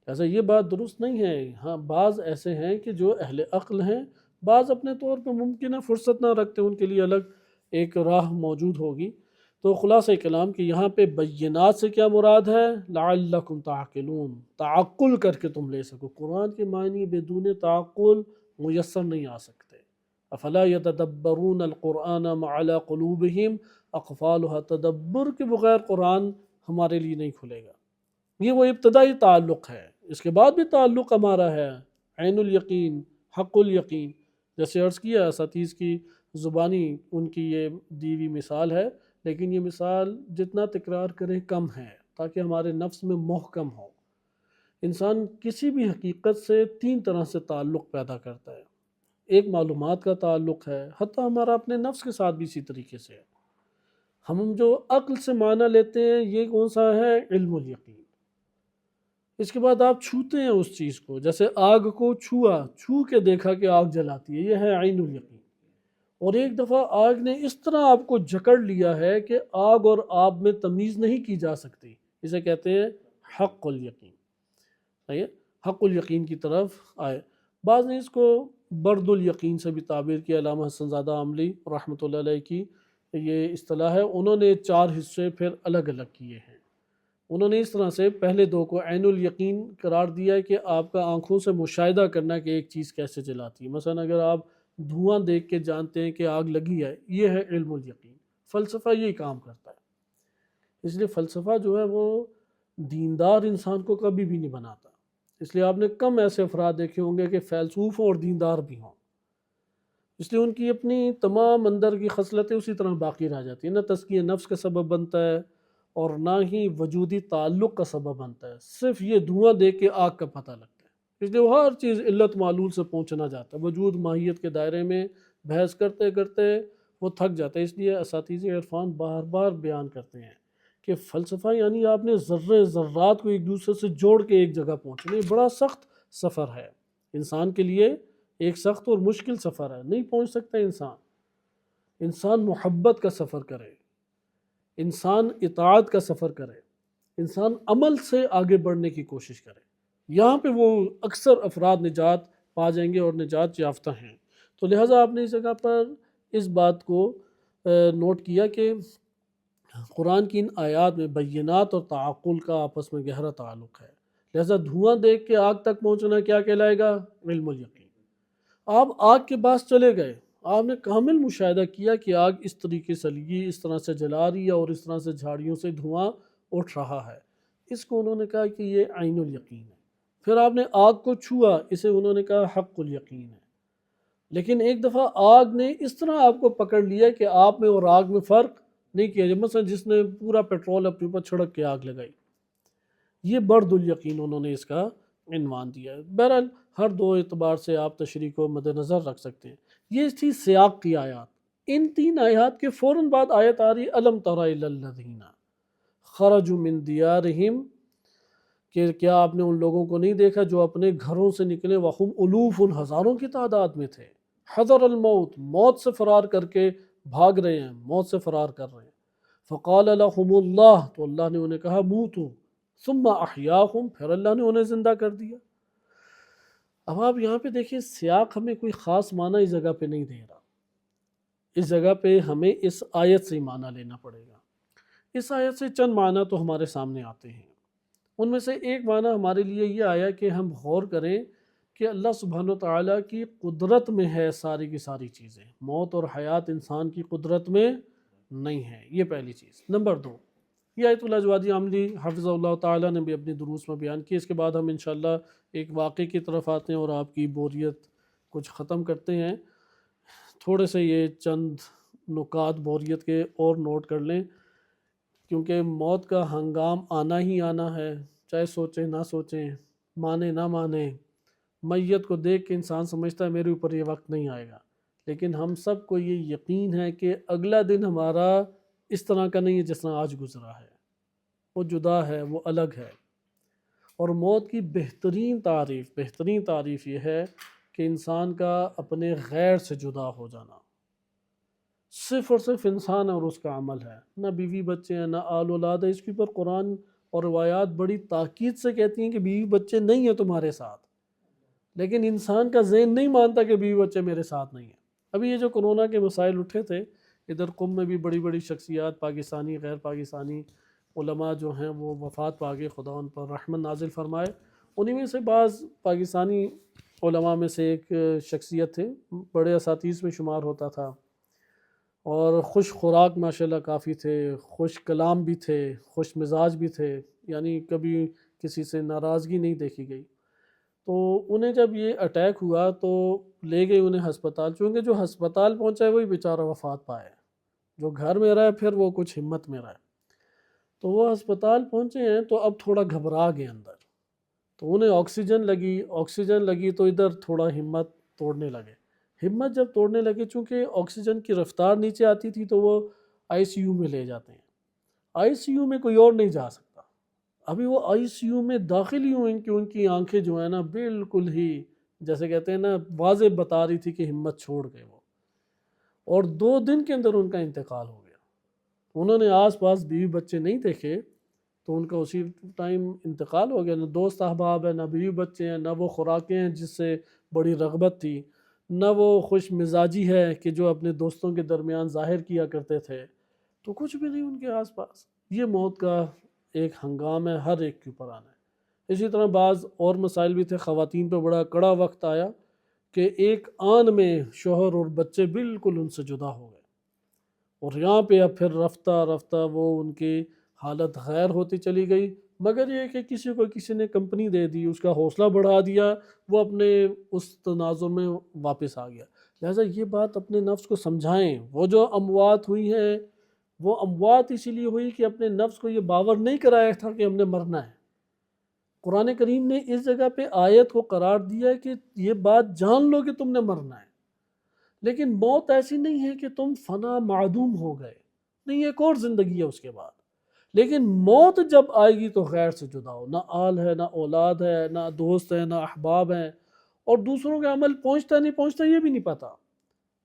ایسا یہ بات درست نہیں ہے۔ ہاں بعض ایسے ہیں کہ جو اہل عقل ہیں، بعض اپنے طور پہ ممکن ہے فرصت نہ رکھتے، ان کے لیے الگ ایک راہ موجود ہوگی۔ تو خلاصہ کلام کہ یہاں پہ بینات سے کیا مراد ہے؟ لعلکم تعقلون، تعقل کر کے تم لے سکو۔ قرآن کے معنی بدون تعقل میسر نہیں آ سکتے۔ افلا یتدبرون القرآن ام علی قلوبہم اقفالها، تدبر کے بغیر قرآن ہمارے لیے نہیں کھلے گا۔ یہ وہ ابتدائی تعلق ہے، اس کے بعد بھی تعلق ہمارا ہے عین الیقین، حق الیقین، جیسے عرض کیا اساتذ کی زبانی ان کی یہ دی ہوئی مثال ہے، لیکن یہ مثال جتنا تکرار کریں کم ہے، تاکہ ہمارے نفس میں محکم ہو۔ انسان کسی بھی حقیقت سے 3 طرح سے تعلق پیدا کرتا ہے۔ ایک معلومات کا تعلق ہے، حتیٰ ہمارا اپنے نفس کے ساتھ بھی اسی طریقے سے ہے۔ ہم جو عقل سے معنی لیتے ہیں یہ کون سا ہے؟ علم الیقین۔ اس کے بعد آپ چھوتے ہیں اس چیز کو، جیسے آگ کو چھو کے دیکھا کہ آگ جلاتی ہے، یہ ہے عین الیقین۔ اور ایک دفعہ آگ نے اس طرح آپ کو جکڑ لیا ہے کہ آگ اور آب میں تمیز نہیں کی جا سکتی، اسے کہتے ہیں حق الیقین۔ صحیح ہے؟ حق الیقین کی طرف آئے۔ بعض نے اس کو برد الیقین سے بھی تعبیر کیا، علامہ حسن زادہ عاملی رحمۃ اللہ علیہ کی یہ اصطلاح ہے، انہوں نے 4 حصے پھر الگ الگ کیے ہیں۔ انہوں نے اس طرح سے پہلے 2 کو عین الیقین قرار دیا ہے کہ آپ کا آنکھوں سے مشاہدہ کرنا کہ ایک چیز کیسے جلاتی ہے، مثلا اگر آپ دھواں دیکھ کے جانتے ہیں کہ آگ لگی ہے، یہ ہے علم الیقین۔ فلسفہ یہی کام کرتا ہے، اس لیے فلسفہ جو ہے وہ دیندار انسان کو کبھی بھی نہیں بناتا۔ اس لیے آپ نے کم ایسے افراد دیکھے ہوں گے کہ فیلسوف ہوں اور دیندار بھی ہوں، اس لیے ان کی اپنی تمام اندر کی خصلتیں اسی طرح باقی رہ جاتی ہیں، نہ تزکیہ نفس کا سبب بنتا ہے اور نہ ہی وجودی تعلق کا سبب بنتا ہے، صرف یہ دھواں دیکھ کے آگ کا پتہ لگتا ہے۔ اس لیے وہ ہر چیز علت معلول سے پہنچنا جاتا ہے، وجود ماہیت کے دائرے میں بحث کرتے کرتے وہ تھک جاتا ہے۔ اس لیے اساتذہ عرفان بار بار بیان کرتے ہیں کہ فلسفہ یعنی آپ نے ذرے ذرات کو ایک دوسرے سے جوڑ کے ایک جگہ پہنچنا، یہ بڑا سخت سفر ہے انسان کے لیے، ایک سخت اور مشکل سفر ہے، نہیں پہنچ سکتا انسان محبت کا سفر کرے، انسان اطاعت کا سفر کرے، انسان عمل سے آگے بڑھنے کی کوشش کرے، یہاں پہ وہ اکثر افراد نجات پا جائیں گے اور نجات یافتہ ہیں۔ تو لہٰذا آپ نے اس جگہ پر اس بات کو نوٹ کیا کہ قرآن کی ان آیات میں بینات اور تعقل کا آپس میں گہرا تعلق ہے، لہٰذا دھواں دیکھ کے آگ تک پہنچنا کیا کہلائے گا؟ علم الیقین۔ آپ آگ کے پاس چلے گئے، آپ نے کامل مشاہدہ کیا کہ آگ اس طریقے سے لگی، اس طرح سے جلا رہی ہے اور اس طرح سے جھاڑیوں سے دھواں اٹھ رہا ہے، اس کو انہوں نے کہا کہ یہ عین الیقین ہے۔ پھر آپ نے آگ کو چھوا، اسے انہوں نے کہا حق الیقین ہے۔ لیکن ایک دفعہ آگ نے اس طرح آپ کو پکڑ لیا کہ آپ میں اور آگ میں فرق نہیں کیا جائے، مثلا جس نے پورا پیٹرول اپنے اوپر چھڑک کے آگ لگائی، یہ برد الیقین انہوں نے اس کا عنوان دیا ہے۔ بہرحال ہر دو اعتبار سے آپ تشریح کو مد نظر رکھ سکتے ہیں۔ یہ تھی سیاق کی آیات۔ ان تین آیات کے فوراً بعد آیت آ رہی الم تر الی الذین خرجوا من دیارہم، کہ کیا آپ نے ان لوگوں کو نہیں دیکھا جو اپنے گھروں سے نکلے، وہم الوف، ان ہزاروں کی تعداد میں تھے، حذر الموت، موت سے فرار کر کے بھاگ رہے ہیں، موت سے فرار کر رہے ہیں، فقال لهم اللہ، تو اللہ نے انہیں کہا موتوا ثم احیاہم، پھر اللہ نے انہیں زندہ کر دیا۔ اب آپ یہاں پہ دیکھیں سیاق ہمیں کوئی خاص معنی اس جگہ پہ نہیں دے رہا، اس جگہ پہ ہمیں اس آیت سے معنی لینا پڑے گا۔ اس آیت سے چند معنی تو ہمارے سامنے آتے ہیں، ان میں سے ایک معنی ہمارے لیے یہ آیا کہ ہم غور کریں کہ اللہ سبحانہ وتعالیٰ کی قدرت میں ہے ساری کی ساری چیزیں، موت اور حیات انسان کی قدرت میں نہیں ہے، یہ پہلی چیز۔ نمبر دو، یہ آیت اللہ جوادی عاملی حفظہ اللہ تعالیٰ نے بھی اپنے دروس میں بیان کی۔ اس کے بعد ہم انشاءاللہ ایک واقعے کی طرف آتے ہیں اور آپ کی بوریت کچھ ختم کرتے ہیں۔ تھوڑے سے یہ چند نکات بوریت کے اور نوٹ کر لیں، کیونکہ موت کا ہنگام آنا ہی آنا ہے، چاہے سوچیں نہ سوچیں، مانے نہ مانے۔ میت کو دیکھ کے انسان سمجھتا ہے میرے اوپر یہ وقت نہیں آئے گا، لیکن ہم سب کو یہ یقین ہے کہ اگلا دن ہمارا اس طرح کا نہیں ہے جس طرح آج گزرا ہے، وہ جدا ہے، وہ الگ ہے۔ اور موت کی بہترین تعریف یہ ہے کہ انسان کا اپنے غیر سے جدا ہو جانا، صرف اور صرف انسان اور اس کا عمل ہے، نہ بیوی بچے ہیں، نہ آل اولاد ہے۔ اس کے اوپر قرآن اور روایات بڑی تاکید سے کہتی ہیں کہ بیوی بچے نہیں ہیں تمہارے ساتھ، لیکن انسان کا ذہن نہیں مانتا کہ بیوی بچے میرے ساتھ نہیں ہیں۔ ابھی یہ جو کورونا کے مسائل اٹھے تھے، ادھر قم میں بھی بڑی بڑی شخصیات، پاکستانی غیر پاکستانی علماء جو ہیں وہ وفات پا گئے، خدا ان پر رحمت نازل فرمائے۔ انہی میں سے بعض پاکستانی علماء میں سے ایک شخصیت تھے، بڑے اساتذہ میں شمار ہوتا تھا، اور خوش خوراک ماشاءاللہ کافی تھے، خوش کلام بھی تھے، خوش مزاج بھی تھے، یعنی کبھی کسی سے ناراضگی نہیں دیکھی گئی۔ تو انہیں جب یہ اٹیک ہوا تو لے گئے انہیں ہسپتال، چونکہ جو ہسپتال پہنچا ہے وہی بیچارہ وفات پائے، جو گھر میں رہا ہے پھر وہ کچھ ہمت میں رہا ہے۔ تو وہ ہسپتال پہنچے ہیں تو اب تھوڑا گھبرا گئے اندر، تو انہیں آکسیجن لگی تو ادھر تھوڑا ہمت توڑنے لگے۔ ہمت جب توڑنے لگے، چونکہ آکسیجن کی رفتار نیچے آتی تھی تو وہ آئی سی یو میں لے جاتے ہیں، آئی سی یو میں کوئی اور نہیں جا سکتا۔ ابھی وہ آئی سی یو میں داخل ہی ہوئیں کہ ان کی آنکھیں جو ہیں نا بالکل ہی جیسے کہتے ہیں نا واضح بتا رہی تھی کہ ہمت چھوڑ گئے وہ، اور 2 دن کے اندر ان کا انتقال ہو گیا۔ انہوں نے آس پاس بیوی بچے نہیں دیکھے تو ان کا اسی ٹائم انتقال ہو گیا، نہ دوست احباب ہیں، نہ بیوی بچے ہیں، نہ وہ خوراکیں ہیں جس سے بڑی رغبت تھی، نہ وہ خوش مزاجی ہے کہ جو اپنے دوستوں کے درمیان ظاہر کیا کرتے تھے، تو کچھ بھی نہیں ان کے آس پاس۔ یہ موت کا ایک ہنگام ہے، ہر ایک کے اوپر آنا ہے۔ اسی طرح بعض اور مسائل بھی تھے، خواتین پہ بڑا کڑا وقت آیا کہ ایک آن میں شوہر اور بچے بالکل ان سے جدا ہو گئے، اور یہاں پہ اب پھر رفتہ رفتہ وہ ان کی حالت غیر ہوتی چلی گئی، مگر یہ کہ کسی نے کمپنی دے دی، اس کا حوصلہ بڑھا دیا، وہ اپنے اس تناظر میں واپس آ گیا۔ لہٰذا یہ بات اپنے نفس کو سمجھائیں، وہ جو اموات ہوئی ہیں وہ اموات اسی لیے ہوئی کہ اپنے نفس کو یہ باور نہیں کرایا تھا کہ ہم نے مرنا ہے۔ قرآن کریم نے اس جگہ پہ آیت کو قرار دیا ہے کہ یہ بات جان لو کہ تم نے مرنا ہے، لیکن موت ایسی نہیں ہے کہ تم فنا معدوم ہو گئے، نہیں، ایک اور زندگی ہے اس کے بعد۔ لیکن موت جب آئے گی تو غیر سے جدا ہو، نہ آل ہے، نہ اولاد ہے، نہ دوست ہے، نہ احباب ہیں، اور دوسروں کا عمل پہنچتا نہیں پہنچتا یہ بھی نہیں پتا،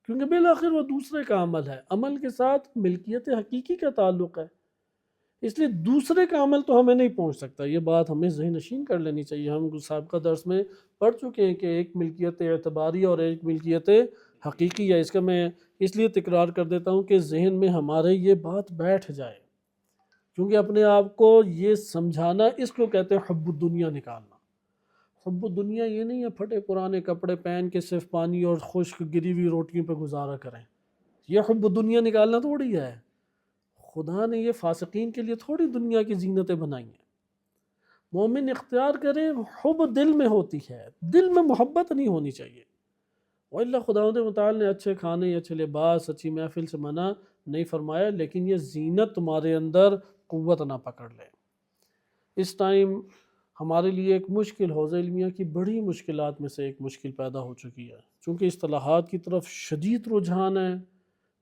کیونکہ بالآخر وہ دوسرے کا عمل ہے، عمل کے ساتھ ملکیت حقیقی کا تعلق ہے، اس لیے دوسرے کا عمل تو ہمیں نہیں پہنچ سکتا۔ یہ بات ہمیں ذہن نشین کر لینی چاہیے۔ ہم سابقہ درس میں پڑھ چکے ہیں کہ ایک ملکیت اعتباری اور ایک ملکیت حقیقی ہے۔ اس کا میں اس لیے تکرار کر دیتا ہوں کہ ذہن میں ہمارے یہ بات بیٹھ جائے، کیونکہ اپنے آپ کو یہ سمجھانا، اس کو کہتے ہیں حب الدنیا نکالنا۔ حب الدنیا یہ نہیں ہے پھٹے پرانے کپڑے پہن کے صرف پانی اور خشک گری ہوئی روٹیوں پہ گزارا کریں، یہ حب الدنیا نکالنا تھوڑی ہے۔ خدا نے یہ فاسقین کے لیے تھوڑی دنیا کی زینتیں بنائی ہیں۔ مومن اختیار کرے، حب دل میں ہوتی ہے، دل میں محبت نہیں ہونی چاہیے۔ وَإِلَّا خداوند متعال نے اچھے کھانے، اچھے لباس، اچھی محفل سے منع نہیں فرمایا، لیکن یہ زینت تمہارے اندر قوت نہ پکڑ لے۔ اس ٹائم ہمارے لیے ایک مشکل، حوزہ علمیہ کی بڑی مشکلات میں سے ایک مشکل پیدا ہو چکی ہے، چونکہ اصطلاحات کی طرف شدید رجحان ہے۔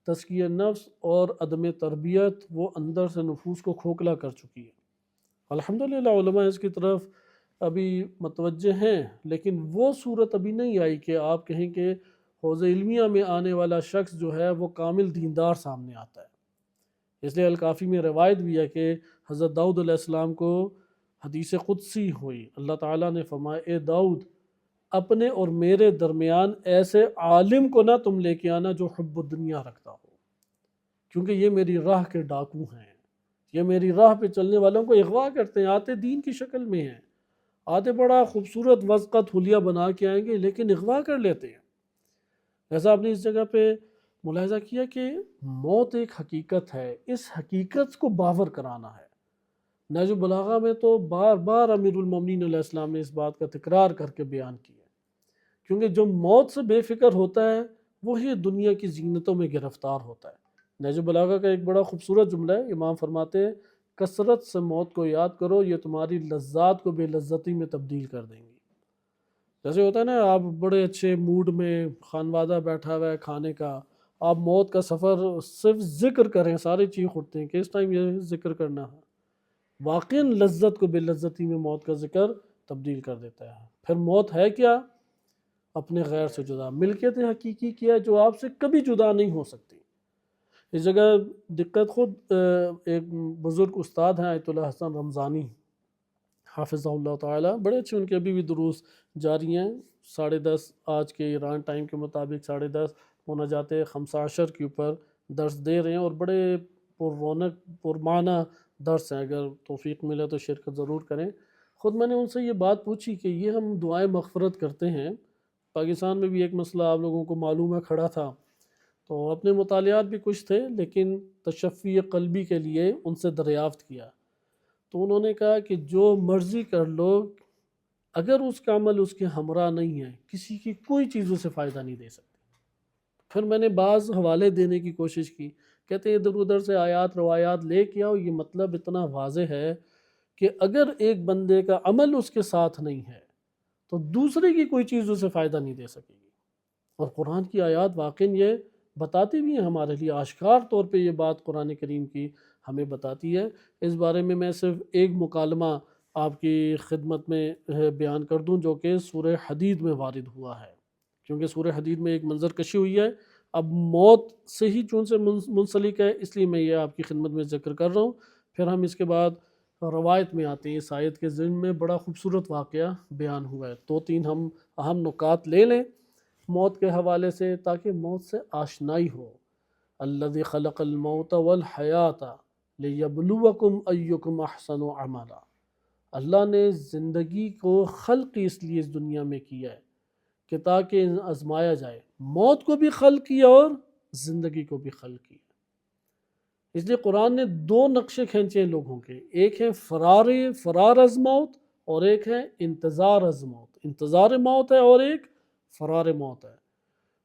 تزکیہ نفس اور عدم تربیت وہ اندر سے نفوس کو کھوکھلا کر چکی ہے۔ الحمدللہ علماء اس کی طرف ابھی متوجہ ہیں، لیکن وہ صورت ابھی نہیں آئی کہ آپ کہیں کہ حوزہ علمیہ میں آنے والا شخص جو ہے وہ کامل دیندار سامنے آتا ہے۔ اس لیے الکافی میں روایت بھی ہے کہ حضرت داؤد علیہ السلام کو حدیث قدسی ہوئی، اللہ تعالیٰ نے فرمایا اے داؤد، اپنے اور میرے درمیان ایسے عالم کو نہ تم لے کے آنا جو حب الدنیا رکھتا ہو، کیونکہ یہ میری راہ کے ڈاکو ہیں، یہ میری راہ پہ چلنے والوں کو اغوا کرتے ہیں۔ آتے دین کی شکل میں ہیں، آتے بڑا خوبصورت وثقت حلیہ بنا کے آئیں گے، لیکن اغوا کر لیتے ہیں۔ جیسا آپ نے اس جگہ پہ ملاحظہ کیا کہ موت ایک حقیقت ہے، اس حقیقت کو باور کرانا ہے۔ نہج البلاغہ میں تو بار بار امیر المومنین علیہ السلام نے اس بات کا تکرار کر کے بیان کیا، کیونکہ جو موت سے بے فکر ہوتا ہے وہی دنیا کی زینتوں میں گرفتار ہوتا ہے۔ نہج البلاغہ کا ایک بڑا خوبصورت جملہ ہے، امام فرماتے ہیں کثرت سے موت کو یاد کرو، یہ تمہاری لذات کو بے لذتی میں تبدیل کر دیں گی۔ جیسے ہوتا ہے نا، آپ بڑے اچھے موڈ میں، خانوادہ بیٹھا ہوا ہے کھانے کا، آپ موت کا سفر صرف ذکر کریں، سارے چیخ اٹھتے ہیں کہ اس ٹائم یہ ذکر کرنا ہے، واقعاً لذت کو بے لذتی میں موت کا ذکر تبدیل کر دیتا ہے۔ پھر موت ہے کیا؟ اپنے غیر سے جدا، ملکیت حقیقی کیا جو آپ سے کبھی جدا نہیں ہو سکتی۔ اس جگہ دقت خود ایک بزرگ استاد ہیں آیت اللہ حسن رمضانی حافظہ اللہ تعالی، بڑے اچھے ان کے ابھی بھی دروس جاری ہیں، 10:30 آج کے ایران ٹائم کے مطابق 10:30 ہونا جاتے 15 کے اوپر درس دے رہے ہیں، اور بڑے پر رونق پرمعنی درس ہیں، اگر توفیق ملے تو شرکت ضرور کریں۔ خود میں نے ان سے یہ بات پوچھی کہ یہ ہم دعائیں مغفرت کرتے ہیں، پاکستان میں بھی ایک مسئلہ آپ لوگوں کو معلوم ہے کھڑا تھا، تو اپنے مطالعات بھی کچھ تھے، لیکن تشفی قلبی کے لیے ان سے دریافت کیا، تو انہوں نے کہا کہ جو مرضی کر لو، اگر اس کا عمل اس کے ہمراہ نہیں ہے، کسی کی کوئی چیز اسے فائدہ نہیں دے سکتی۔ پھر میں نے بعض حوالے دینے کی کوشش کی، کہتے ہیں ادھر ادھر سے آیات روایات لے کے آؤ، یہ مطلب اتنا واضح ہے کہ اگر ایک بندے کا عمل اس کے ساتھ نہیں ہے تو دوسرے کی کوئی چیز اسے فائدہ نہیں دے سکے گی۔ اور قرآن کی آیات واقعی یہ بتاتی بھی ہیں، ہمارے لیے آشکار طور پہ یہ بات قرآن کریم کی ہمیں بتاتی ہے۔ اس بارے میں صرف ایک مکالمہ آپ کی خدمت میں بیان کر دوں جو کہ سورہ حدید میں وارد ہوا ہے، کیونکہ سورہ حدید میں ایک منظر کشی ہوئی ہے، اب موت سے ہی چون سے منسلک ہے، اس لیے میں یہ آپ کی خدمت میں ذکر کر رہا ہوں۔ پھر ہم اس کے بعد روایت میں آتے ہیں۔ اس آیت کے ضمن میں بڑا خوبصورت واقعہ بیان ہوا ہے، 2-3 ہم اہم نکات لے لیں موت کے حوالے سے تاکہ موت سے آشنائی ہو۔ الذی خلق الموت والحیات لیبلوکم ایکم احسن عملا، اللہ نے زندگی کو خلق اس لیے اس دنیا میں کیا ہے کہ تاکہ آزمایا جائے، موت کو بھی خلق کیا اور زندگی کو بھی خلق کیا۔ اس لیے قرآن نے 2 نقشے کھینچے ہیں لوگوں کے، ایک ہے فرار از موت اور ایک ہے انتظار از موت، انتظار موت ہے اور ایک فرار موت ہے۔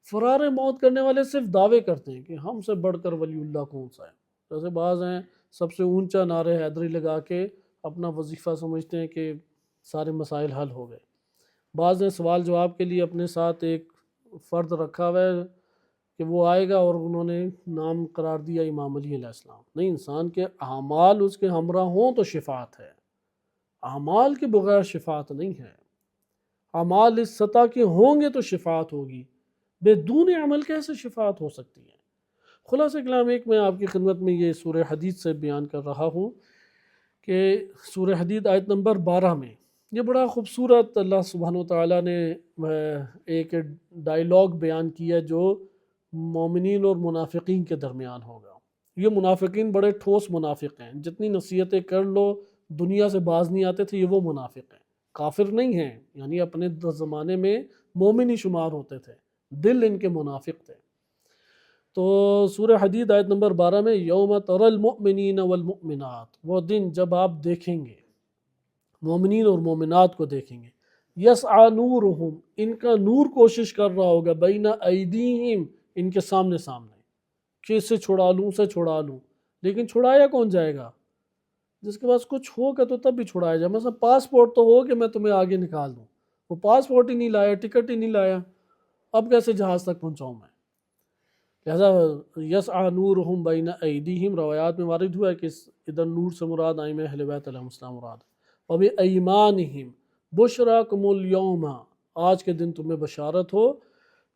فرار موت کرنے والے صرف دعوے کرتے ہیں کہ ہم سے بڑھ کر ولی اللہ کون سا ہے، جیسے بعض ہیں سب سے اونچا نعرہ حیدری لگا کے اپنا وظیفہ سمجھتے ہیں کہ سارے مسائل حل ہو گئے۔ بعض نے سوال جواب کے لیے اپنے ساتھ ایک فرد رکھا ہوا ہے کہ وہ آئے گا اور انہوں نے نام قرار دیا امام علی علیہ السلام۔ نہیں، انسان کے اعمال اس کے ہمراہ ہوں تو شفاعت ہے، اعمال کے بغیر شفاعت نہیں ہے۔ اعمال اس سطح کے ہوں گے تو شفاعت ہوگی، بدون عمل کیسے شفاعت ہو سکتی ہے؟ خلاصہ کلام ایک میں آپ کی خدمت میں یہ سورہ حدید سے بیان کر رہا ہوں کہ سورہ حدید آیت نمبر 12 میں یہ بڑا خوبصورت اللہ سبحانہ و تعالیٰ نے ایک ڈائیلاگ بیان کیا جو مومنین اور منافقین کے درمیان ہوگا۔ یہ منافقین بڑے ٹھوس منافق ہیں، جتنی نصیحتیں کر لو دنیا سے باز نہیں آتے تھے، یہ وہ منافق ہیں، کافر نہیں ہیں، یعنی اپنے زمانے میں مومن ہی شمار ہوتے تھے، دل ان کے منافق تھے۔ تو سورہ حدید آیت نمبر 12 میں یوم تری المؤمنین والمؤمنات، وہ دن جب آپ دیکھیں گے مومنین اور مومنات کو دیکھیں گے، یسعی نورہم، ان کا نور کوشش کر رہا ہوگا، بین ایدیہم، ان کے سامنے کہ اس سے چھڑا لوں، اسے چھڑا لوں، لیکن چھڑایا کون جائے گا؟ جس کے پاس کچھ ہوگا تو تب بھی چھڑایا جائے۔ مثلا پاسپورٹ تو ہو کہ میں تمہیں آگے نکال دوں، وہ پاسپورٹ ہی نہیں لایا، ٹکٹ ہی نہیں لایا، اب کیسے جہاز تک پہنچاؤں میں؟ لہذا یسعی نورہم بین ایدیہم، روایات میں وارد ہوا ہے کہ ادھر نور سے مراد ائمہ اہل بیت علیہ السلام مراد، وبایمانہم بشراکم الیوم، آج کے دن تمہیں بشارت ہو،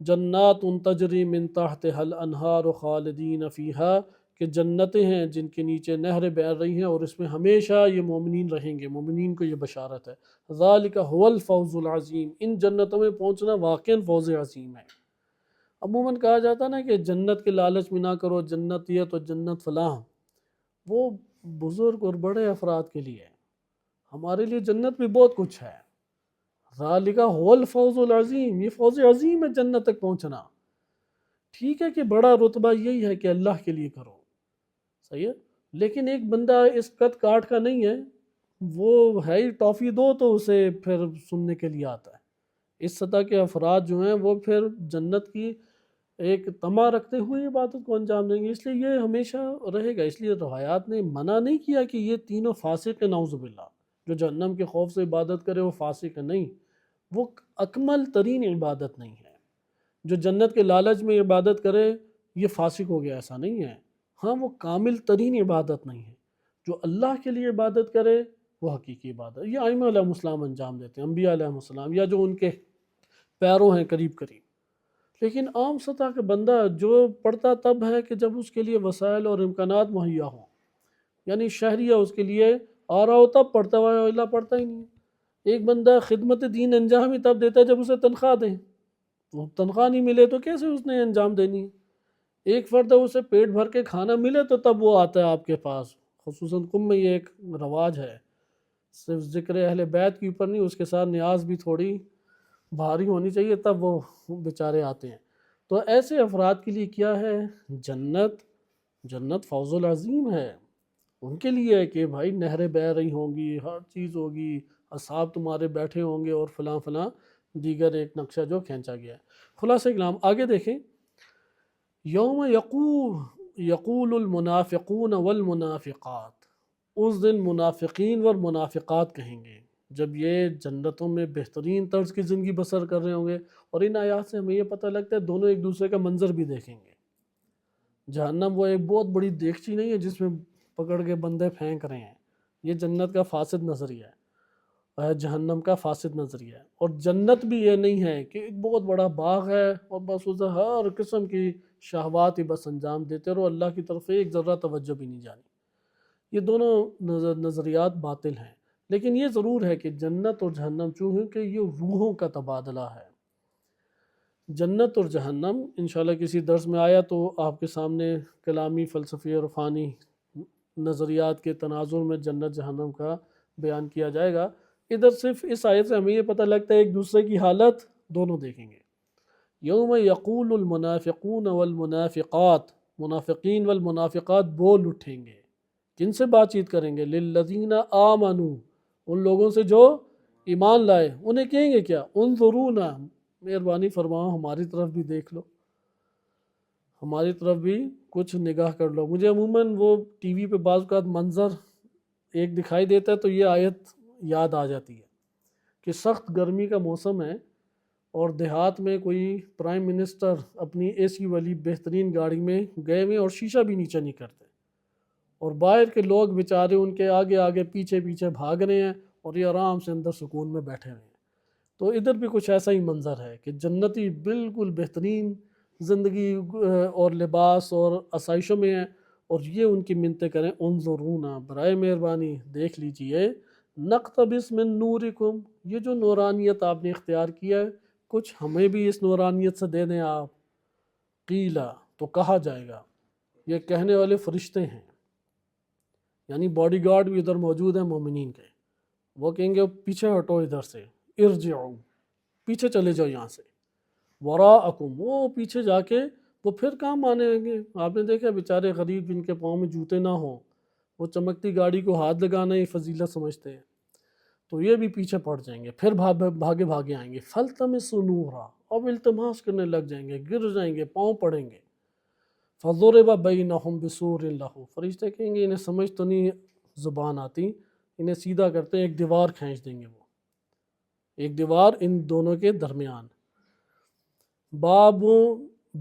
جنات تجری من تحتها الانہار خالدین فیہا، کہ جنتیں ہیں جن کے نیچے نہریں بہہ رہی ہیں اور اس میں ہمیشہ یہ مومنین رہیں گے، مومنین کو یہ بشارت ہے۔ ذالک هو الفوز العظیم، ان جنتوں میں پہنچنا واقعاً فوز عظیم ہے۔ عموماً کہا جاتا نا کہ جنت کے لالچ میں نہ کرو، جنت یہ تو جنت فلاں، وہ بزرگ اور بڑے افراد کے لیے، ہمارے لیے جنت میں بہت کچھ ہے۔ ذالک هو الفوز العظیم، یہ فوز عظیم ہے جنت تک پہنچنا۔ ٹھیک ہے کہ بڑا رتبہ یہی ہے کہ اللہ کے لیے کرو، صحیح ہے، لیکن ایک بندہ اس قد کاٹ کا نہیں ہے، وہ ہے ہی ٹافی دو تو اسے پھر سننے کے لیے آتا ہے۔ اس سطح کے افراد جو ہیں وہ پھر جنت کی ایک طمع رکھتے ہوئے عبادت کو انجام دیں گے، اس لیے یہ ہمیشہ رہے گا۔ اس لیے روایات نے منع نہیں کیا کہ یہ تینوں فاسق ہیں، نعوذ باللہ، جو جہنم کے خوف سے عبادت کرے وہ فاسق ہے، نہیں، وہ اکمل ترین عبادت نہیں ہے۔ جو جنت کے لالچ میں عبادت کرے یہ فاسق ہو گیا، ایسا نہیں ہے، ہاں وہ کامل ترین عبادت نہیں ہے۔ جو اللہ کے لیے عبادت کرے وہ حقیقی عبادت، یہ ائمہ علیہ السلام انجام دیتے ہیں، انبیاء علیہ السلام یا جو ان کے پیروں ہیں قریب قریب۔ لیکن عام سطح کا بندہ جو پڑھتا تب ہے کہ جب اس کے لیے وسائل اور امکانات مہیا ہوں، یعنی شہریہ اس کے لیے آ رہا ہو تب پڑھتا ہوا، اللہ پڑھتا ہی نہیں۔ ایک بندہ خدمت دین انجام ہی تب دیتا ہے جب اسے تنخواہ دیں، وہ تنخواہ نہیں ملے تو کیسے اس نے انجام دینی ہے؟ ایک فرد ہے اسے پیٹ بھر کے کھانا ملے تو تب وہ آتا ہے آپ کے پاس، خصوصاً قم میں یہ ایک رواج ہے، صرف ذکر اہل بیت کے اوپر نہیں، اس کے ساتھ نیاز بھی تھوڑی بھاری ہونی چاہیے تب وہ بیچارے آتے ہیں۔ تو ایسے افراد کے لیے کیا ہے؟ جنت فوز العظیم ہے، ان کے لیے ہے کہ بھائی نہریں بہہ رہی ہوں گی، ہر چیز ہوگی، اصحاب تمہارے بیٹھے ہوں گے اور فلاں فلاں دیگر ایک نقشہ جو کھینچا گیا ہے۔ خلاصہ کلام آگے دیکھیں، یوم یقول المنافقون والمنافقات، اس دن منافقین اور منافقات کہیں گے جب یہ جنتوں میں بہترین طرز کی زندگی بسر کر رہے ہوں گے۔ اور ان آیات سے ہمیں یہ پتہ لگتا ہے دونوں ایک دوسرے کا منظر بھی دیکھیں گے۔ جہنم وہ ایک بہت بڑی دیگچی نہیں ہے جس میں پکڑ کے بندے پھینک رہے ہیں، یہ جنت کا فاسد نظریہ ہے، جہنم کا فاسد نظریہ ہے۔ اور جنت بھی یہ نہیں ہے کہ ایک بہت بڑا باغ ہے اور بس اسے ہر قسم کی شہوات ہی بس انجام دیتے رہو، اللہ کی طرف ایک ذرہ توجہ بھی نہیں جانی۔ یہ دونوں نظریات باطل ہیں، لیکن یہ ضرور ہے کہ جنت اور جہنم چونکہ یہ روحوں کا تبادلہ ہے، جنت اور جہنم انشاءاللہ کسی درس میں آیا تو آپ کے سامنے کلامی، فلسفی اور عرفانی نظریات کے تناظر میں جنت جہنم کا بیان کیا جائے گا۔ ادھر صرف اس آیت سے ہمیں یہ پتہ لگتا ہے ایک دوسرے کی حالت دونوں دیکھیں گے۔ یوم یقول المنافقون والمنافقات، منافقین والمنافقات بول اٹھیں گے، کن سے بات چیت کریں گے؟ للذین آمنوا، ان لوگوں سے جو ایمان لائے، انہیں کہیں گے کیا؟ انظرونا، مہربانی فرماؤ ہماری طرف بھی دیکھ لو، ہماری طرف بھی کچھ نگاہ کر لو۔ مجھے عموماً وہ ٹی وی پہ بعض اوقات منظر ایک دکھائی دیتا ہے تو یہ آیت یاد آ جاتی ہے کہ سخت گرمی کا موسم ہے اور دیہات میں کوئی پرائم منسٹر اپنی اے سی والی بہترین گاڑی میں گئے ہوئے اور شیشہ بھی نیچے نہیں کرتے، اور باہر کے لوگ بیچارے ان کے آگے آگے پیچھے پیچھے بھاگ رہے ہیں اور یہ آرام سے اندر سکون میں بیٹھے ہوئے ہیں۔ تو ادھر بھی کچھ ایسا ہی منظر ہے کہ جنتی بالکل بہترین زندگی اور لباس اور آسائشوں میں ہیں، اور یہ ان کی منتیں کریں، انظرونا، برائے مہربانی دیکھ لیجئے، نقتبس من نورکم، یہ جو نورانیت آپ نے اختیار کیا ہے کچھ ہمیں بھی اس نورانیت سے دے دیں آپ۔ قیلا تو کہا جائے گا، یہ کہنے والے فرشتے ہیں، یعنی باڈی گارڈ بھی ادھر موجود ہیں مومنین کے، وہ کہیں گے پیچھے ہٹو ادھر سے، ارجعوا پیچھے چلے جاؤ یہاں سے، وراءکم وہ پیچھے جا کے وہ پھر کام مانیں گے۔ آپ نے دیکھا بیچارے غریب جن کے پاؤں میں جوتے نہ ہوں، وہ چمکتی گاڑی کو ہاتھ لگانا ہی فضیلت سمجھتے ہیں، تو یہ بھی پیچھے پڑ جائیں گے، پھر بھاگے بھاگے آئیں گے، فَالْتَمِسُوا نُورًا اب التماس کرنے لگ جائیں گے، گر جائیں گے، پاؤں پڑیں گے، فَضُرِبَ بَيْنَهُمْ بِسُورٍ لَهُ فرشتے کہیں گے انہیں سمجھ تو نہیں زبان آتی، انہیں سیدھا کرتے ہیں، ایک دیوار کھینچ دیں گے، وہ ایک دیوار ان دونوں کے درمیان، باب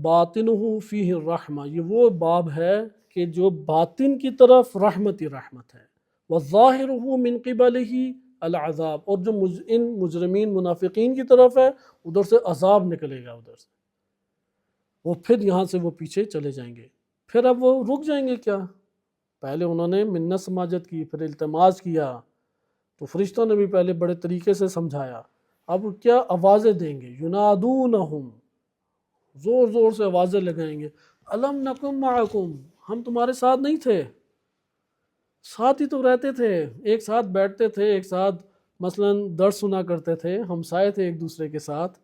باطنہ فیہ الرحمہ یہ وہ باب ہے کہ جو باطن کی طرف رحمت ہی رحمت ہے، وظاہرہ من قبلہ العذاب اور جو ان مجرمین منافقین کی طرف ہے ادھر سے عذاب نکلے گا، ادھر سے وہ پھر یہاں سے وہ پیچھے چلے جائیں گے، پھر اب وہ رک جائیں گے کیا؟ پہلے انہوں نے منت سماجت کی، پھر التماس کیا، تو فرشتوں نے بھی پہلے بڑے طریقے سے سمجھایا، اب کیا آوازیں دیں گے، ینادونہم زور زور سے آوازیں لگائیں گے، الم نکم معکم ہم تمہارے ساتھ نہیں تھے، ساتھ ہی تو رہتے تھے، ایک ساتھ بیٹھتے تھے، ایک ساتھ مثلا درس سنا کرتے تھے، ہمسائے تھے ایک دوسرے کے ساتھ،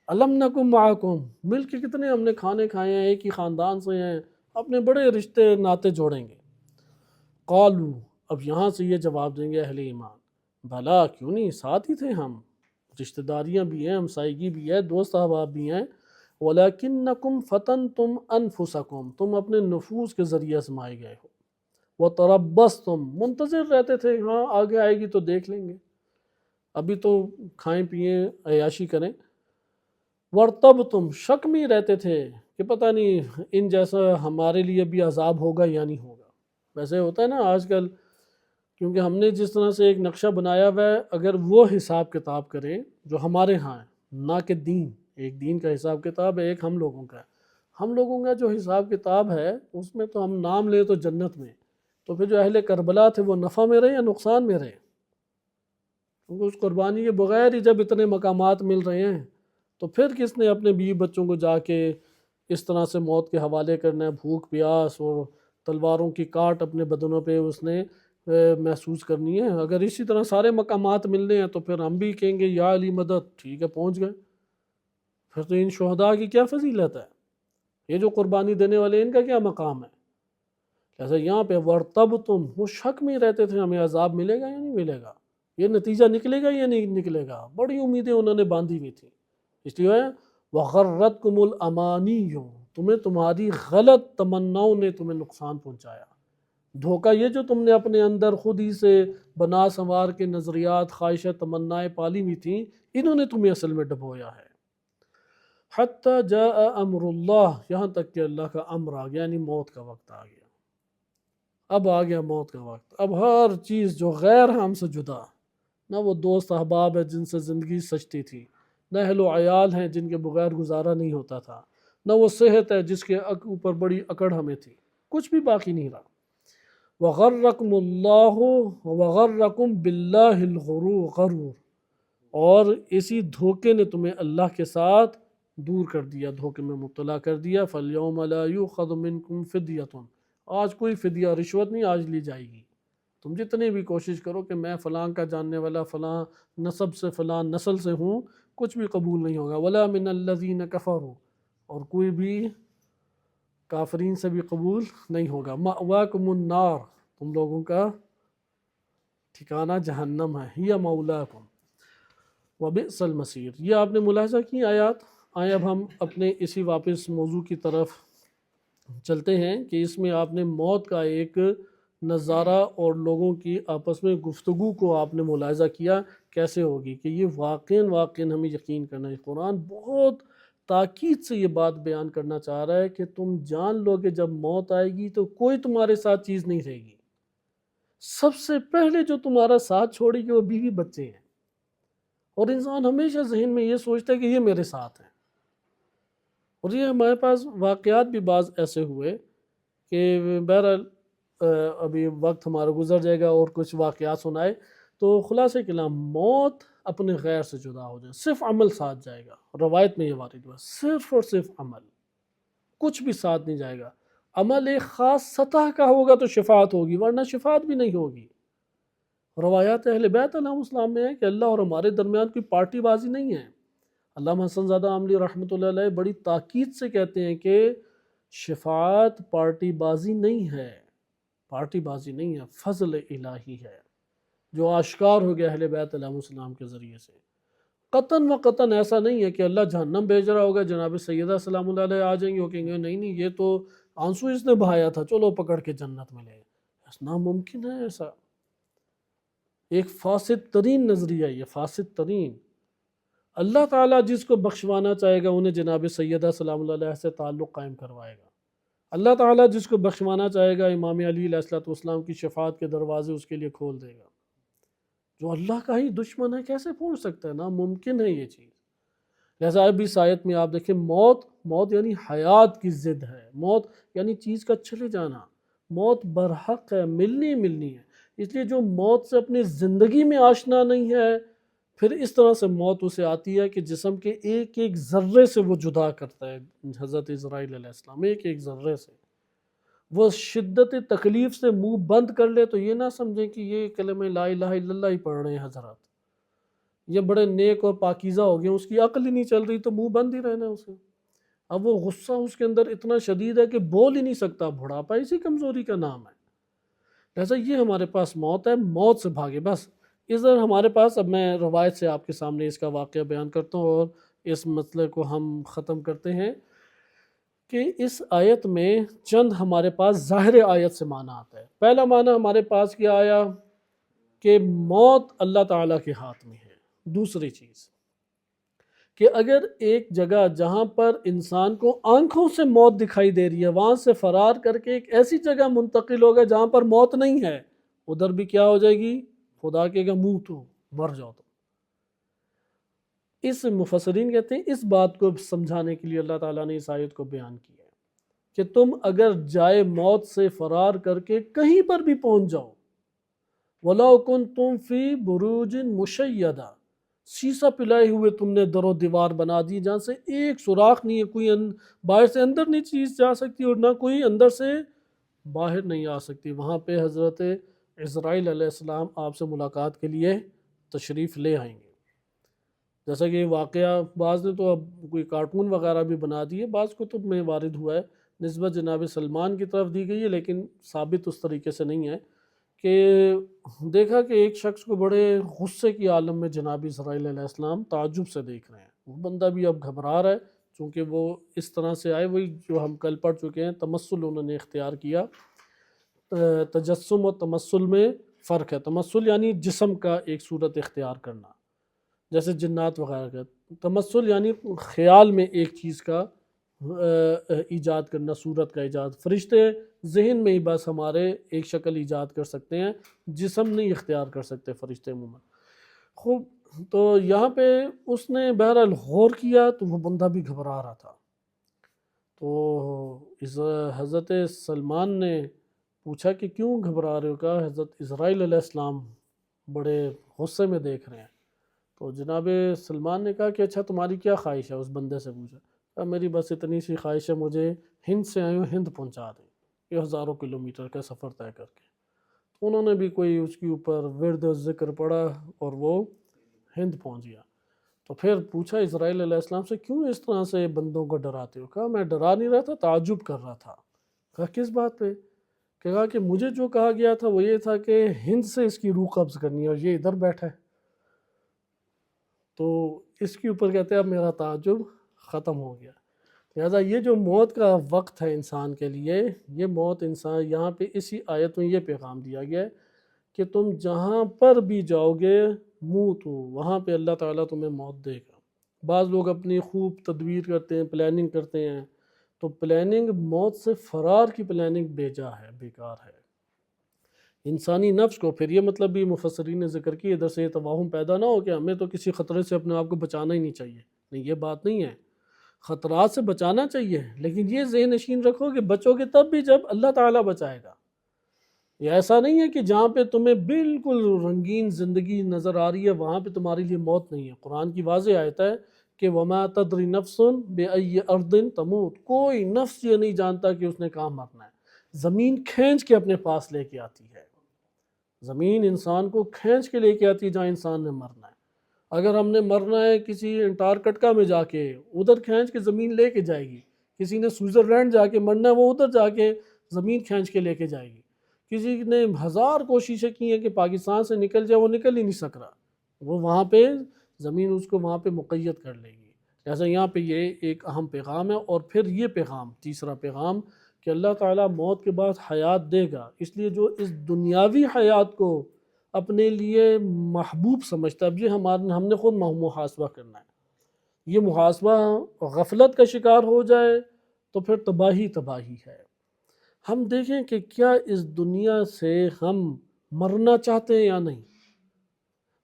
الم نکم معکم مل کے کتنے ہم نے کھانے کھائے ہیں، ایک ہی خاندان سے ہیں، اپنے بڑے رشتے ناطے جوڑیں گے، قالو اب یہاں سے یہ جواب دیں گے اہل ایمان، بھلا کیوں نہیں ساتھ ہی تھے ہم، رشتہ داریاں بھی ہیں، ہمسائیگی بھی ہے، دوست احباب بھی ہیں، وَلَكِنَّكُمْ فَتَنْتُمْ أَنفُسَكُمْ تم اپنے نفوس کے ذریعے آزمائے گئے ہو، وَتَرَبَّصْتُمْ منتظر رہتے تھے، ہاں آگے آئے گی تو دیکھ لیں گے، ابھی تو کھائیں پئیں عیاشی کریں، وَارْتَبْتُمْ شک میں رہتے تھے کہ پتہ نہیں ان جیسا ہمارے لیے بھی عذاب ہوگا یا نہیں ہوگا، ویسے ہوتا ہے نا آج کل، کیونکہ ہم نے جس طرح سے ایک نقشہ بنایا ہوا ہے، اگر وہ حساب کتاب کریں جو ہمارے ہاں ہے، نہ کہ دین، ایک دین کا حساب کتاب ہے، ایک ہم لوگوں کا ہے، ہم لوگوں کا جو حساب کتاب ہے اس میں تو ہم نام لیں تو جنت میں، تو پھر جو اہل کربلا تھے وہ نفع میں رہے یا نقصان میں رہے؟ کیونکہ اس قربانی کے بغیر ہی جب اتنے مقامات مل رہے ہیں تو پھر کس نے اپنے بیوی بچوں کو جا کے اس طرح سے موت کے حوالے کرنا ہے، بھوک پیاس اور تلواروں کی کاٹ اپنے بدنوں پہ اس نے محسوس کرنی ہے؟ اگر اسی طرح سارے مقامات ملنے ہیں تو پھر ہم بھی کہیں گے یا علی مدد، ٹھیک ہے پہنچ گئے، پھر تو ان شہداء کی کیا فضیلت ہے، یہ جو قربانی دینے والے ان کا کیا مقام ہے؟ جیسے یہاں پہ وَارْتَبْتُمْ وہ شک میں رہتے تھے ہمیں عذاب ملے گا یا نہیں ملے گا، یہ نتیجہ نکلے گا یا نہیں نکلے گا، بڑی امیدیں انہوں نے باندھی ہوئی تھیں، اس لیے وَغَرَّتْكُمُ الْأَمَانِيُّ تمہیں تمہاری غلط تمناؤں نے تمہیں نقصان پہنچایا، دھوکہ یہ جو تم نے اپنے اندر خود ہی سے بنا سنوار کے نظریات خواہشیں تمنائیں پالی ہوئی تھیں، انہوں نے تمہیں اصل میں ڈبویا ہے، حتی جاء امر اللہ یہاں تک کہ اللہ کا امر آ گیا، یعنی موت کا وقت آ گیا، اب آ گیا موت کا وقت، اب ہر چیز جو غیر ہم سے جدا، نہ وہ دوست احباب ہے جن سے زندگی سجتی تھی، نہ اہل و عیال ہیں جن کے بغیر گزارا نہیں ہوتا تھا، نہ وہ صحت ہے جس کے اوپر بڑی اکڑ ہمیں تھی، کچھ بھی باقی نہیں رہا، وغرکم اللہ وغرکم باللہ الغرور اور اسی دھوکے نے تمہیں اللہ کے ساتھ دور کر دیا، دھوکے میں مبتلا کر دیا، فَالْيَوْمَ لَا يُؤْخَذُ مِنْكُمْ فِدْيَةٌ آج کوئی فدیہ رشوت نہیں آج لی جائے گی، تم جتنے بھی کوشش کرو کہ میں فلاں کا جاننے والا فلاں نسب سے فلاں نسل سے ہوں، کچھ بھی قبول نہیں ہوگا، وَلَا مِنَ الَّذِينَ كَفَرُوا اور کوئی بھی کافرین سے بھی قبول نہیں ہوگا، مَأْوَاكُمُ النَّارِ تم لوگوں کا ٹھکانہ جہنم ہے، ہِیَ مَوْلَاكُمْ وَبِئْسَ الْمَصِيرُ یہ آپ نے ملاحظہ کی آیات، آئیں اب ہم اپنے اسی واپس موضوع کی طرف چلتے ہیں کہ اس میں آپ نے موت کا ایک نظارہ اور لوگوں کی آپس میں گفتگو کو آپ نے ملاحظہ کیا کیسے ہوگی، کہ یہ واقعاً ہمیں یقین کرنا ہے، قرآن بہت تاکید سے یہ بات بیان کرنا چاہ رہا ہے کہ تم جان لو کہ جب موت آئے گی تو کوئی تمہارے ساتھ چیز نہیں رہے گی، سب سے پہلے جو تمہارا ساتھ چھوڑے گی وہ بیوی بچے ہیں، اور انسان ہمیشہ ذہن میں یہ سوچتا ہے کہ یہ میرے ساتھ ہیں، اور یہ ہمارے پاس واقعات بھی بعض ایسے ہوئے کہ بہرحال ابھی وقت ہمارا گزر جائے گا اور کچھ واقعات سنائے، تو خلاصہ کلام موت اپنے غیر سے جدا ہو جائے، صرف عمل ساتھ جائے گا، روایت میں یہ وارد ہوا صرف اور صرف عمل، کچھ بھی ساتھ نہیں جائے گا۔ عمل ایک خاص سطح کا ہوگا تو شفاعت ہوگی، ورنہ شفاعت بھی نہیں ہوگی۔ روایات اہل بیت علیہ السلام میں ہے کہ اللہ اور ہمارے درمیان کوئی پارٹی بازی نہیں ہے۔ علامہ حسن زادہ عاملی رحمۃ اللہ علیہ بڑی تاکید سے کہتے ہیں کہ شفاعت پارٹی بازی نہیں ہے، پارٹی بازی نہیں ہے، فضل الہی ہے جو آشکار ہو گیا اہل بیت علیہ السلام کے ذریعے سے۔ قطعاً و قطعاً ایسا نہیں ہے کہ اللہ جہنم بھیج رہا ہوگا، جناب سیدہ سلام اللہ علیہ آ جائیں گے، وہ کہیں گے نہیں یہ تو آنسو اس نے بہایا تھا، چلو پکڑ کے جنت میں لے۔ ناممکن ہے ایسا، ایک فاسد ترین نظریہ، یہ فاسد ترین۔ اللہ تعالیٰ جس کو بخشوانا چاہے گا انہیں جناب سیدہ سلام اللہ علیہ سے تعلق قائم کروائے گا۔ اللہ تعالیٰ جس کو بخشوانا چاہے گا امام علی علیہ السلام کی شفاعت کے دروازے اس کے لیے کھول دے گا۔ جو اللہ کا ہی دشمن ہے کیسے پہنچ سکتا ہے؟ ناممکن ہے یہ چیز۔ لہذا اب اس آیت میں آپ دیکھیں، موت یعنی حیات کی ضد ہے، موت یعنی چیز کا چلے جانا، موت برحق ہے، ملنی ہے۔ اس لیے جو موت سے اپنی زندگی میں آشنا نہیں ہے، پھر اس طرح سے موت اسے آتی ہے کہ جسم کے ایک ایک ذرے سے وہ جدا کرتا ہے۔ حضرت اسرائیل علیہ السلام ایک ایک ذرے سے وہ شدت تکلیف سے منہ بند کر لے تو یہ نہ سمجھیں کہ یہ کلمہ لا الہ الا اللہ ہی پڑھ رہے ہیں حضرات، یہ بڑے نیک اور پاکیزہ ہو گئے، اس کی عقل ہی نہیں چل رہی تو منہ بند ہی رہنا اسے۔ اب وہ غصہ اس کے اندر اتنا شدید ہے کہ بول ہی نہیں سکتا، بڑھاپا اسی کمزوری کا نام ہے۔ لہذا یہ ہمارے پاس موت ہے، موت سے بھاگے بس۔ ادھر ہمارے پاس، اب میں روایت سے آپ کے سامنے اس کا واقعہ بیان کرتا ہوں اور اس مسئلے کو ہم ختم کرتے ہیں کہ اس آیت میں چند ہمارے پاس ظاہر آیت سے معنی آتا ہے۔ پہلا معنی ہمارے پاس کیا آیا کہ موت اللہ تعالیٰ کے ہاتھ میں ہے۔ دوسری چیز کہ اگر ایک جگہ جہاں پر انسان کو آنکھوں سے موت دکھائی دے رہی ہے، وہاں سے فرار کر کے ایک ایسی جگہ منتقل ہوگا جہاں پر موت نہیں ہے، ادھر بھی کیا ہو جائے گی؟ خدا کہے گا منہ تو مر جاؤ تم۔ اس مفسرین کہتے ہیں اس بات کو سمجھانے کے لیے اللہ تعالیٰ نے اس آیت کو بیان کیا ہے کہ تم اگر جائے موت سے فرار کر کے کہیں پر بھی پہنچ جاؤ، وَلَوْ كُنْتُمْ فِي بُرُوجٍ مُشَيَّدَةٍ، شیشہ پلائے ہوئے تم نے در و دیوار بنا دی جہاں سے ایک سوراخ نہیں ہے، کوئی باہر سے اندر نہیں چیز جا سکتی اور نہ کوئی اندر سے باہر نہیں آ سکتی۔ وہاں پہ حضرت اسرائیل علیہ السلام آپ سے ملاقات کے لیے تشریف لے آئیں گے۔ جیسا کہ یہ واقعہ بعض نے تو اب کوئی کارٹون وغیرہ بھی بنا دیے، بعض کتب میں وارد ہوا ہے، نسبت جناب سلمان کی طرف دی گئی ہے، لیکن ثابت اس طریقے سے نہیں ہے کہ دیکھا کہ ایک شخص کو بڑے غصے کی عالم میں جناب اسرائیل علیہ السلام تعجب سے دیکھ رہے ہیں۔ وہ بندہ بھی اب گھبرا رہا ہے چونکہ وہ اس طرح سے آئے، وہی جو ہم کل پڑھ چکے ہیں، تمثل انہوں نے اختیار کیا۔ تجسم و تمثل میں فرق ہے۔ تمثل یعنی جسم کا ایک صورت اختیار کرنا، جیسے جنات وغیرہ کا۔ تمثل یعنی خیال میں ایک چیز کا ایجاد کرنا، صورت کا ایجاد۔ فرشتے ذہن میں ہی بس ہمارے ایک شکل ایجاد کر سکتے ہیں، جسم نہیں اختیار کر سکتے فرشتے عموماً۔ خوب، تو یہاں پہ اس نے بہرحال غور کیا تو وہ بندہ بھی گھبرا رہا تھا۔ تو حضرت سلمان نے پوچھا کہ کیوں گھبرا رہے ہو؟ کہا حضرت اسرائیل علیہ السلام بڑے غصے میں دیکھ رہے ہیں۔ تو جناب سلمان نے کہا کہ اچھا تمہاری کیا خواہش ہے؟ اس بندے سے پوچھا۔ کہا میری بس اتنی سی خواہش ہے، مجھے ہند سے آئے ہوں ہند پہنچا دیں، یہ ہزاروں کلومیٹر کا سفر طے کر کے۔ تو انہوں نے بھی کوئی اس کے اوپر ورد و ذکر پڑھا اور وہ ہند پہنچ گیا۔ تو پھر پوچھا اسرائیل علیہ السلام سے کیوں اس طرح سے بندوں کو ڈراتے ہو؟ کہا میں ڈرا نہیں رہا تھا، تعجب کر رہا تھا۔ کہا کس بات پہ؟ کہا کہ مجھے جو کہا گیا تھا وہ یہ تھا کہ ہند سے اس کی روح قبض کرنی ہے اور یہ ادھر بیٹھا ہے۔ تو اس کے اوپر کہتے ہیں اب میرا تعجب ختم ہو گیا۔ لہذا یہ جو موت کا وقت ہے انسان کے لیے، یہ موت انسان، یہاں پہ اسی آیت میں یہ پیغام دیا گیا ہے کہ تم جہاں پر بھی جاؤ گے موتو، وہاں پہ اللہ تعالیٰ تمہیں موت دے گا۔ بعض لوگ اپنی خوب تدبیر کرتے ہیں، پلاننگ کرتے ہیں، تو پلاننگ موت سے فرار کی پلاننگ بیجا ہے، بیکار ہے۔ انسانی نفس کو پھر یہ مطلب بھی مفسرین نے ذکر کی، ادھر سے یہ توہم پیدا نہ ہو کہ ہمیں تو کسی خطرے سے اپنے آپ کو بچانا ہی نہیں چاہیے۔ نہیں، یہ بات نہیں ہے، خطرات سے بچانا چاہیے، لیکن یہ ذہن نشین رکھو کہ بچو گے تب بھی جب اللہ تعالیٰ بچائے گا۔ یہ ایسا نہیں ہے کہ جہاں پہ تمہیں بالکل رنگین زندگی نظر آ رہی ہے وہاں پہ تمہارے لیے موت نہیں ہے۔ قرآن کی واضح آیت ہے کہ وما تدری نفس بأی ارض تموت، کوئی نفس یہ نہیں جانتا کہ اس نے کہاں مرنا ہے۔ زمین کھینچ کے اپنے پاس لے کے آتی ہے، زمین انسان کو کھینچ کے لے کے آتی ہے جہاں انسان نے مرنا ہے۔ اگر ہم نے مرنا ہے کسی انٹارکٹکا میں جا کے، ادھر کھینچ کے زمین لے کے جائے گی۔ کسی نے سوئٹزرلینڈ جا کے مرنا ہے، وہ ادھر جا کے زمین کھینچ کے لے کے جائے گی۔ کسی نے ہزار کوششیں کی ہیں کہ پاکستان سے نکل جائے، وہ نکل ہی نہیں سک رہا، وہ وہاں پہ زمین اس کو وہاں پہ مقید کر لے گی۔ لہٰذا یہاں پہ یہ ایک اہم پیغام ہے۔ اور پھر یہ پیغام، تیسرا پیغام، کہ اللہ تعالیٰ موت کے بعد حیات دے گا، اس لیے جو اس دنیاوی حیات کو اپنے لیے محبوب سمجھتا ہے، اب یہ ہم نے خود محاسبہ کرنا ہے۔ یہ محاسبہ غفلت کا شکار ہو جائے تو پھر تباہی ہے۔ ہم دیکھیں کہ کیا اس دنیا سے ہم مرنا چاہتے ہیں یا نہیں۔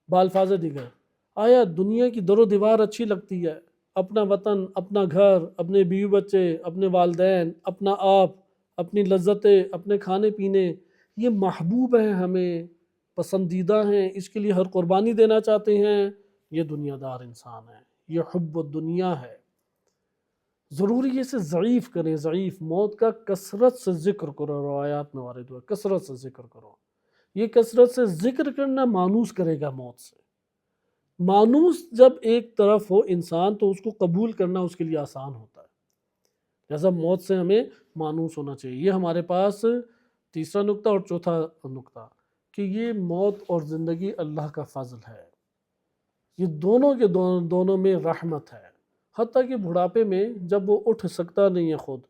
بالفاظ دیگر، آیا دنیا کی در و دیوار اچھی لگتی ہے؟ اپنا وطن، اپنا گھر، اپنے بیوی بچے، اپنے والدین، اپنا آپ، اپنی لذتیں، اپنے کھانے پینے، یہ محبوب ہیں، ہمیں پسندیدہ ہیں، اس کے لیے ہر قربانی دینا چاہتے ہیں؟ یہ دنیا دار انسان ہے، یہ حب الدنیا ہے۔ ضروری ہے اسے ضعیف کریں، ضعیف موت کا کثرت سے ذکر کرو، روایات میں وارد ہوا کثرت سے ذکر کرو۔ یہ کثرت سے ذکر کرنا مانوس کرے گا موت سے۔ مانوس جب ایک طرف ہو انسان تو اس کو قبول کرنا اس کے لیے آسان ہوتا ہے، لہذا موت سے ہمیں مانوس ہونا چاہیے۔ یہ ہمارے پاس تیسرا نقطہ اور چوتھا نقطہ کہ یہ موت اور زندگی اللہ کا فضل ہے، یہ دونوں کے دونوں میں رحمت ہے۔ حتیٰ کہ بڑھاپے میں جب وہ اٹھ سکتا نہیں ہے، خود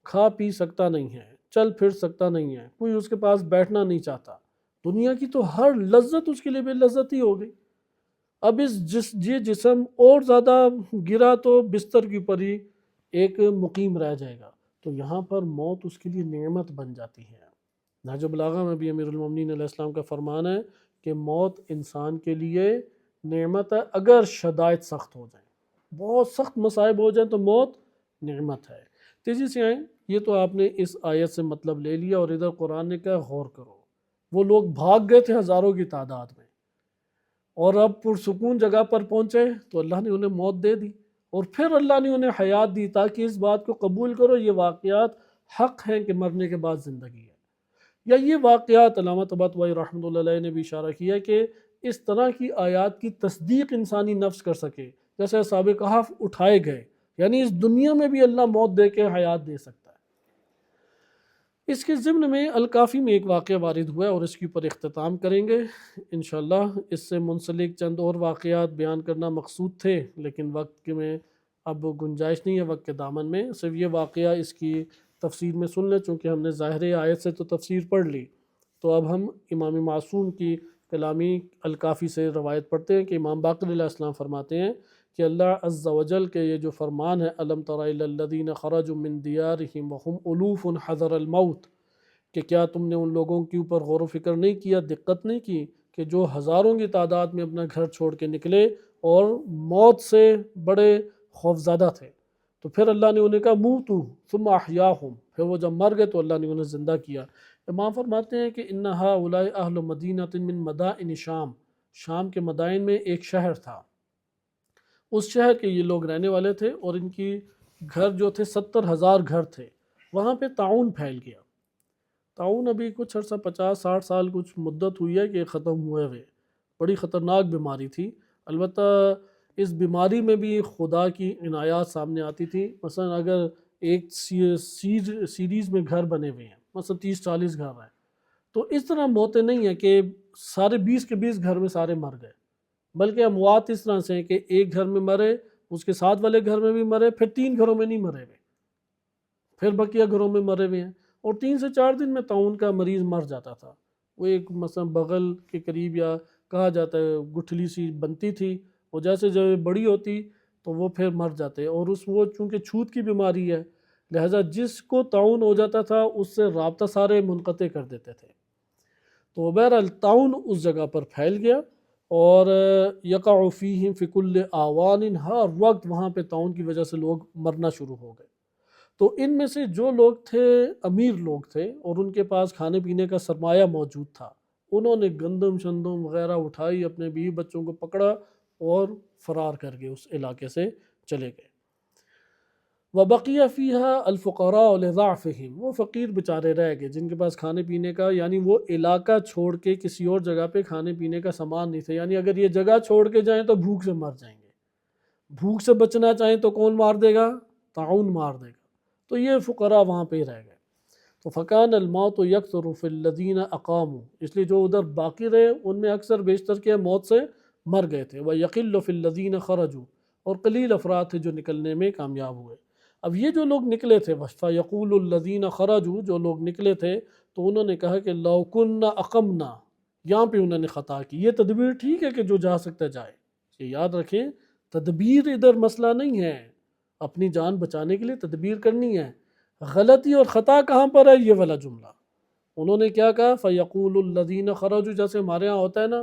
کھا پی سکتا نہیں ہے، چل پھر سکتا نہیں ہے، کوئی اس کے پاس بیٹھنا نہیں چاہتا، دنیا کی تو ہر لذت اس کے لیے بے لذت ہی ہو گئی۔ اب یہ جسم اور زیادہ گرا تو بستر کی اوپر ہی ایک مقیم رہ جائے گا، تو یہاں پر موت اس کے لیے نعمت بن جاتی ہے۔ نہج البلاغہ میں بھی امیر المومنین علیہ السلام کا فرمان ہے کہ موت انسان کے لیے نعمت ہے اگر شدائد سخت ہو جائیں، بہت سخت مصائب ہو جائیں تو موت نعمت ہے۔ تیزی سے آئیں، یہ تو آپ نے اس آیت سے مطلب لے لیا، اور ادھر قرآن نے کہا غور کرو۔ وہ لوگ بھاگ گئے تھے ہزاروں کی تعداد میں، اور اب پرسکون جگہ پر پہنچے تو اللہ نے انہیں موت دے دی، اور پھر اللہ نے انہیں حیات دی تاکہ اس بات کو قبول کرو یہ واقعات حق ہیں کہ مرنے کے بعد زندگی ہے۔ یا یہ واقعات علامہ طباطبائی رحمۃ اللہ علیہ نے بھی اشارہ کیا کہ اس طرح کی آیات کی تصدیق انسانی نفس کر سکے، جیسے اصحاب کہف اٹھائے گئے، یعنی اس دنیا میں بھی اللہ موت دے کے حیات دے سکتا ہے۔ اس کے ضمن میں الکافی میں ایک واقعہ وارد ہوا ہے اور اس کے اوپر اختتام کریں گے انشاءاللہ۔ اس سے منسلک چند اور واقعات بیان کرنا مقصود تھے، لیکن وقت میں اب گنجائش نہیں ہے، وقت کے دامن میں صرف یہ واقعہ اس کی تفسیر میں سن لیں، چونکہ ہم نے ظاہر آیت سے تو تفسیر پڑھ لی، تو اب ہم امام معصوم کی کلامی الکافی سے روایت پڑھتے ہیں کہ امام باقر علیہ السلام فرماتے ہیں کہ اللہ عز و جل کے یہ جو فرمان ہے الم تر الی الذین خرجوا من دیارہم وہم الوف حذر الموت، کہ کیا تم نے ان لوگوں کے اوپر غور و فکر نہیں کیا، دقت نہیں کی کہ جو ہزاروں کی تعداد میں اپنا گھر چھوڑ کے نکلے اور موت سے بڑے خوفزدہ تھے، تو پھر اللہ نے انہیں کہا موتوا ثم احیاہم، پھر وہ جب مر گئے تو اللہ نے انہیں زندہ کیا۔ امام فرماتے ہیں کہ ان ہؤلاء اہل مدینہ من مدائن شام، شام کے مدائن میں ایک شہر تھا، اس شہر کے یہ لوگ رہنے والے تھے، اور ان کی گھر جو تھے 70,000 گھر تھے۔ وہاں پہ طاعون پھیل گیا۔ طاعون ابھی کچھ عرصہ 50-60 سال کچھ مدت ہوئی ہے کہ ختم ہوئے ہوئے، بڑی خطرناک بیماری تھی۔ البتہ اس بیماری میں بھی خدا کی عنایات سامنے آتی تھی۔ مثلا اگر ایک سیریز میں گھر بنے ہوئے ہیں، مثلا 30-40 گھر ہیں، تو اس طرح موتیں نہیں ہیں کہ سارے 20 کے 20 گھر میں سارے مر گئے، بلکہ اموات اس طرح سے ہیں کہ ایک گھر میں مرے، اس کے ساتھ والے گھر میں بھی مرے، پھر 3 گھروں میں نہیں مرے ہوئے، پھر بقیہ گھروں میں مرے ہوئے ہیں، اور 3 سے 4 دن میں طاعون کا مریض مر جاتا تھا۔ وہ ایک مثلا بغل کے قریب، یا کہا جاتا ہے گٹھلی سی بنتی تھی، وہ جیسے جب بڑی ہوتی تو وہ پھر مر جاتے، اور وہ چونکہ چھوت کی بیماری ہے لہذا جس کو طاعون ہو جاتا تھا اس سے رابطہ سارے منقطع کر دیتے تھے۔ تو بہرحال طاعون اس جگہ پر پھیل گیا، اور یقع فیہم فی کل آوان، ہر وقت وہاں پہ طاعون کی وجہ سے لوگ مرنا شروع ہو گئے۔ تو ان میں سے جو لوگ تھے امیر لوگ تھے اور ان کے پاس کھانے پینے کا سرمایہ موجود تھا، انہوں نے گندم شندم وغیرہ اٹھائی، اپنے بیوی بچوں کو پکڑا اور فرار کر گئے اس علاقے سے، چلے گئے۔ وبقی فیہا الفقراء لضعفہم، وہ فقیر بیچارے رہ گئے جن کے پاس کھانے پینے کا، یعنی وہ علاقہ چھوڑ کے کسی اور جگہ پہ کھانے پینے کا سامان نہیں تھا، یعنی اگر یہ جگہ چھوڑ کے جائیں تو بھوک سے مر جائیں گے، بھوک سے بچنا چاہیں تو کون مار دے گا؟ طاعون مار دے گا، تو یہ فقراء وہاں پہ رہ گئے۔ تو فکان الموت یکثر فی الذین اقاموا، اس لیے جو ادھر باقی رہے ان میں اکثر بیشتر کیا موت سے مر گئے تھے، ویقل فی الذین خرجوا، اور قلیل افراد تھے جو نکلنے میں کامیاب ہوئے۔ اب یہ جو لوگ نکلے تھے، فیقول الذین خرجوا، جو لوگ نکلے تھے تو انہوں نے کہا کہ لو کنا اقمنا، یہاں پہ انہوں نے خطا کی۔ یہ تدبیر ٹھیک ہے کہ جو جا سکتا جائے، یہ یاد رکھیں تدبیر ادھر مسئلہ نہیں ہے، اپنی جان بچانے کے لیے تدبیر کرنی ہے۔ غلطی اور خطا کہاں پر ہے؟ یہ والا جملہ انہوں نے کیا کہا، فیقول الذین خرجوا، جیسے ہمارے ہاں ہوتا ہے نا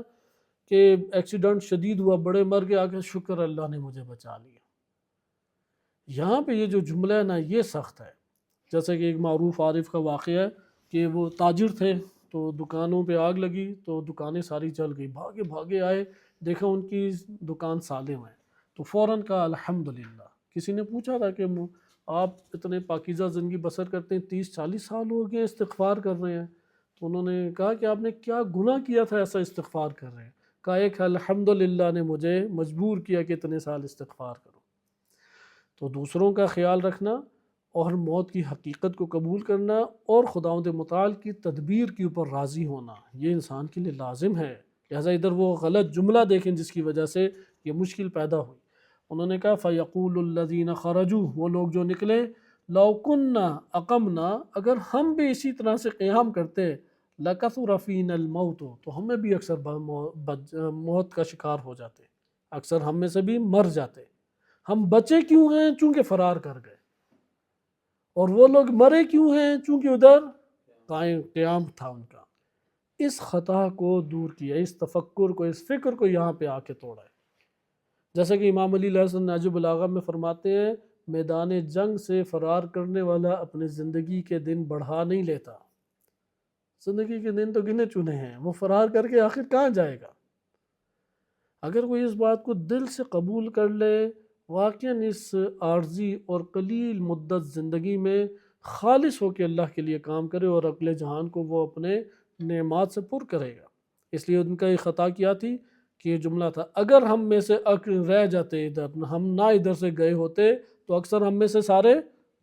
کہ ایکسیڈنٹ شدید ہوا، بڑے مر گئے، آگے شکر اللہ نے مجھے بچا لیا۔ یہاں پہ یہ جو جملہ ہے نا یہ سخت ہے۔ جیسے کہ ایک معروف عارف کا واقعہ ہے کہ وہ تاجر تھے تو دکانوں پہ آگ لگی تو دکانیں ساری جل گئی، بھاگے بھاگے آئے، دیکھا ان کی دکان سالم ہے تو فوراً کہا الحمدللہ۔ کسی نے پوچھا تھا کہ آپ اتنے پاکیزہ زندگی بسر کرتے ہیں، 30-40 سال ہو گئے استغفار کر رہے ہیں، تو انہوں نے کہا کہ آپ نے کیا گناہ کیا تھا ایسا استغفار کر رہے ہیں؟ کہا ایک الحمدللہ نے مجھے مجبور کیا کہ اتنے سال استغفار کرو۔ تو دوسروں کا خیال رکھنا اور موت کی حقیقت کو قبول کرنا اور خداوند متعال کی تدبیر کے اوپر راضی ہونا، یہ انسان کے لیے لازم ہے۔ لہٰذا ادھر وہ غلط جملہ دیکھیں جس کی وجہ سے یہ مشکل پیدا ہوئی۔ انہوں نے کہا فیقول الذین خرجوا، وہ لوگ جو نکلے، لو کنا اقمنا، اگر ہم بھی اسی طرح سے قیام کرتے، لکثر فینا الموت، تو ہمیں بھی اکثر موت کا شکار ہو جاتے، اکثر ہم میں سے بھی مر جاتے۔ ہم بچے کیوں ہیں؟ چونکہ فرار کر گئے، اور وہ لوگ مرے کیوں ہیں؟ چونکہ ادھر قیام تھا ان کا۔ اس خطا کو دور کیا، اس تفکر کو، اس فکر کو یہاں پہ آ کے توڑا ہے۔ جیسا کہ امام علی علیہ السلام نہج البلاغہ میں فرماتے ہیں، میدان جنگ سے فرار کرنے والا اپنی زندگی کے دن بڑھا نہیں لیتا۔ زندگی کے دن تو گنے چنے ہیں، وہ فرار کر کے آخر کہاں جائے گا؟ اگر کوئی اس بات کو دل سے قبول کر لے، واقعاً اس عارضی اور قلیل مدت زندگی میں خالص ہو کے اللہ کے لیے کام کرے اور اگلے جہان کو وہ اپنے نعمات سے پر کرے گا۔ اس لیے ان کا یہ خطا کیا تھی کہ یہ جملہ تھا، اگر ہم میں سے رہ جاتے ادھر، ہم نہ ادھر سے گئے ہوتے تو اکثر ہم میں سے سارے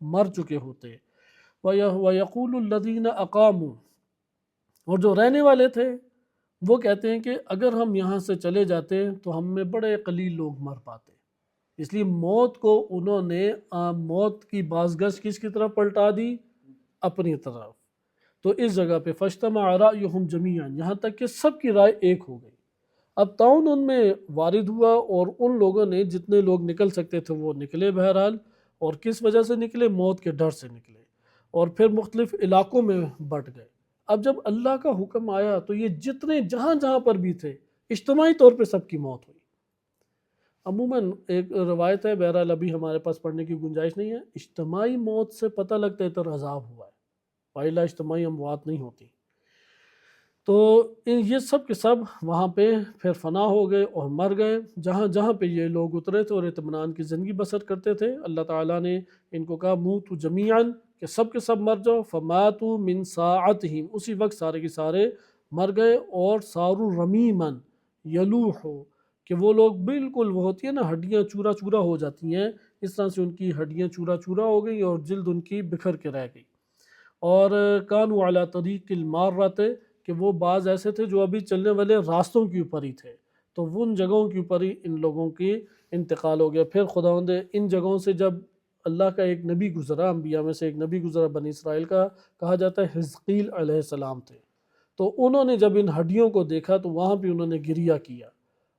مر چکے ہوتے۔ وَيَقُولُ الَّذِينَ أَقَامُوا، اور جو رہنے والے تھے وہ کہتے ہیں کہ اگر ہم یہاں سے چلے جاتے تو ہم میں بڑے قلیل لوگ مر پاتے۔ اس لیے موت کو انہوں نے موت کی بازگشت کس کی طرف پلٹا دی؟ اپنی طرف۔ تو اس جگہ پہ فاجتمع رأیہم جمیعا، یہاں تک کہ سب کی رائے ایک ہو گئی۔ اب تعاون ان میں وارد ہوا اور ان لوگوں نے جتنے لوگ نکل سکتے تھے وہ نکلے بہرحال، اور کس وجہ سے نکلے؟ موت کے ڈر سے نکلے، اور پھر مختلف علاقوں میں بٹ گئے۔ اب جب اللہ کا حکم آیا تو یہ جتنے جہاں جہاں پر بھی تھے اجتماعی طور پہ سب کی موت ہوئی۔ عموماً ایک روایت ہے، بہرحال ابھی ہمارے پاس پڑھنے کی گنجائش نہیں ہے، اجتماعی موت سے پتہ لگتا ہے تو عذاب ہوا ہے، وائلہ اجتماعی اموات نہیں ہوتی۔ تو یہ سب کے سب وہاں پہ پھر فنا ہو گئے اور مر گئے۔ جہاں جہاں پہ یہ لوگ اترے تھے اور اطمینان کی زندگی بسر کرتے تھے، اللہ تعالیٰ نے ان کو کہا موتوا جمیعاً، کہ سب کے سب مر جاؤ، فماتوا من ساعتہم، اسی وقت سارے کے سارے مر گئے، اور صاروا رمیماً یلوح، کہ وہ لوگ بالکل، وہ ہوتی ہے نا ہڈیاں چورا چورا ہو جاتی ہیں، اس طرح سے ان کی ہڈیاں چورا چورا ہو گئی اور جلد ان کی بکھر کے رہ گئی۔ اور کانوا علی طریق المارۃ، کہ وہ بعض ایسے تھے جو ابھی چلنے والے راستوں کے اوپر ہی تھے، تو ان جگہوں کے اوپر ہی ان لوگوں کی انتقال ہو گیا۔ پھر خداوند ان جگہوں سے جب اللہ کا ایک نبی گزرا، انبیاء میں سے ایک نبی گزرا بنی اسرائیل کا، کہا جاتا ہے حزقیل علیہ السلام تھے، تو انہوں نے جب ان ہڈیوں کو دیکھا تو وہاں پہ انہوں نے گریہ کیا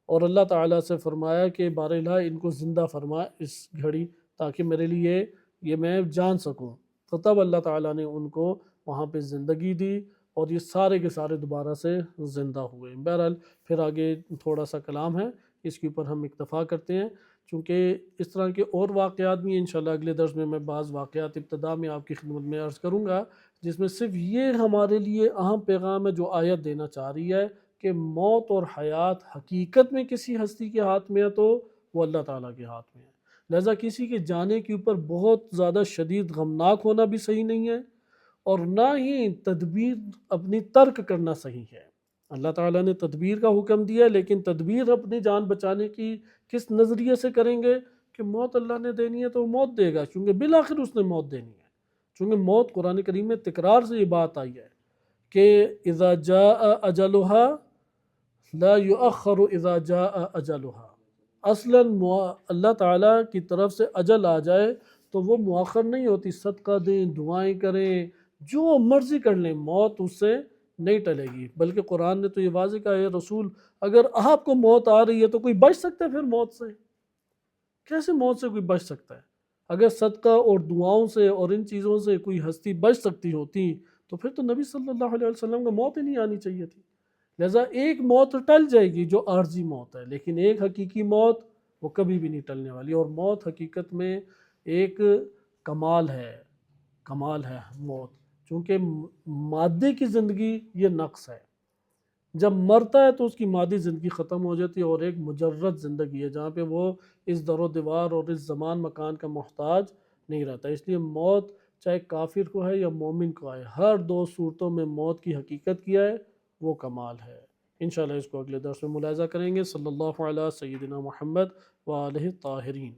اور اللہ تعالیٰ سے فرمایا کہ بار الہ ان کو زندہ فرما اس گھڑی، تاکہ میرے لیے یہ میں جان سکوں۔ تو تب اللہ تعالیٰ نے ان کو وہاں پہ زندگی دی اور یہ سارے کے سارے دوبارہ سے زندہ ہوئے۔ بہرحال پھر آگے تھوڑا سا کلام ہے، اس کے اوپر ہم اکتفا کرتے ہیں، چونکہ اس طرح کے اور واقعات بھی انشاءاللہ اگلے درس میں بعض واقعات ابتدا میں آپ کی خدمت میں عرض کروں گا، جس میں صرف یہ ہمارے لیے اہم پیغام ہے جو آیت دینا چاہ رہی ہے کہ موت اور حیات حقیقت میں کسی ہستی کے ہاتھ میں ہے تو وہ اللہ تعالیٰ کے ہاتھ میں ہے۔ لہذا کسی کے جانے کے اوپر بہت زیادہ شدید غمناک ہونا بھی صحیح نہیں ہے، اور نہ ہی تدبیر اپنی ترک کرنا صحیح ہے۔ اللہ تعالیٰ نے تدبیر کا حکم دیا، لیکن تدبیر اپنی جان بچانے کی کس نظریے سے کریں گے کہ موت اللہ نے دینی ہے تو وہ موت دے گا، چونکہ بالآخر اس نے موت دینی ہے۔ چونکہ موت قرآن کریم میں تکرار سے یہ بات آئی ہے کہ اذا جاء اجلها لا یؤخر اذا جاء اجلها، اصلاً اللہ تعالیٰ کی طرف سے اجل آ جائے تو وہ مؤخر نہیں ہوتی، صدقہ دیں، دعائیں کریں، جو مرضی کر لیں، موت اس سے نہیں ٹلے گی۔ بلکہ قرآن نے تو یہ واضح کہا ہے رسول اگر آپ کو موت آ رہی ہے تو کوئی بچ سکتا ہے پھر موت سے؟ کیسے موت سے کوئی بچ سکتا ہے؟ اگر صدقہ اور دعاؤں سے اور ان چیزوں سے کوئی ہستی بچ سکتی ہوتی تو پھر تو نبی صلی اللہ علیہ وسلم کو موت ہی نہیں آنی چاہیے تھی۔ لہذا ایک موت ٹل جائے گی جو عارضی موت ہے، لیکن ایک حقیقی موت وہ کبھی بھی نہیں ٹلنے والی، اور موت حقیقت میں ایک کمال ہے موت، چونکہ مادے کی زندگی یہ نقص ہے، جب مرتا ہے تو اس کی مادی زندگی ختم ہو جاتی ہے اور ایک مجرد زندگی ہے جہاں پہ وہ اس در و دیوار اور اس زمان مکان کا محتاج نہیں رہتا۔ اس لیے موت چاہے کافر کو ہے یا مومن کو ہے، ہر دو صورتوں میں موت کی حقیقت کیا ہے وہ کمال ہے۔ انشاءاللہ اس کو اگلے درس میں ملاحظہ کریں گے۔ صلی اللہ علیہ سیدنا محمد وآلہ الطاہرین۔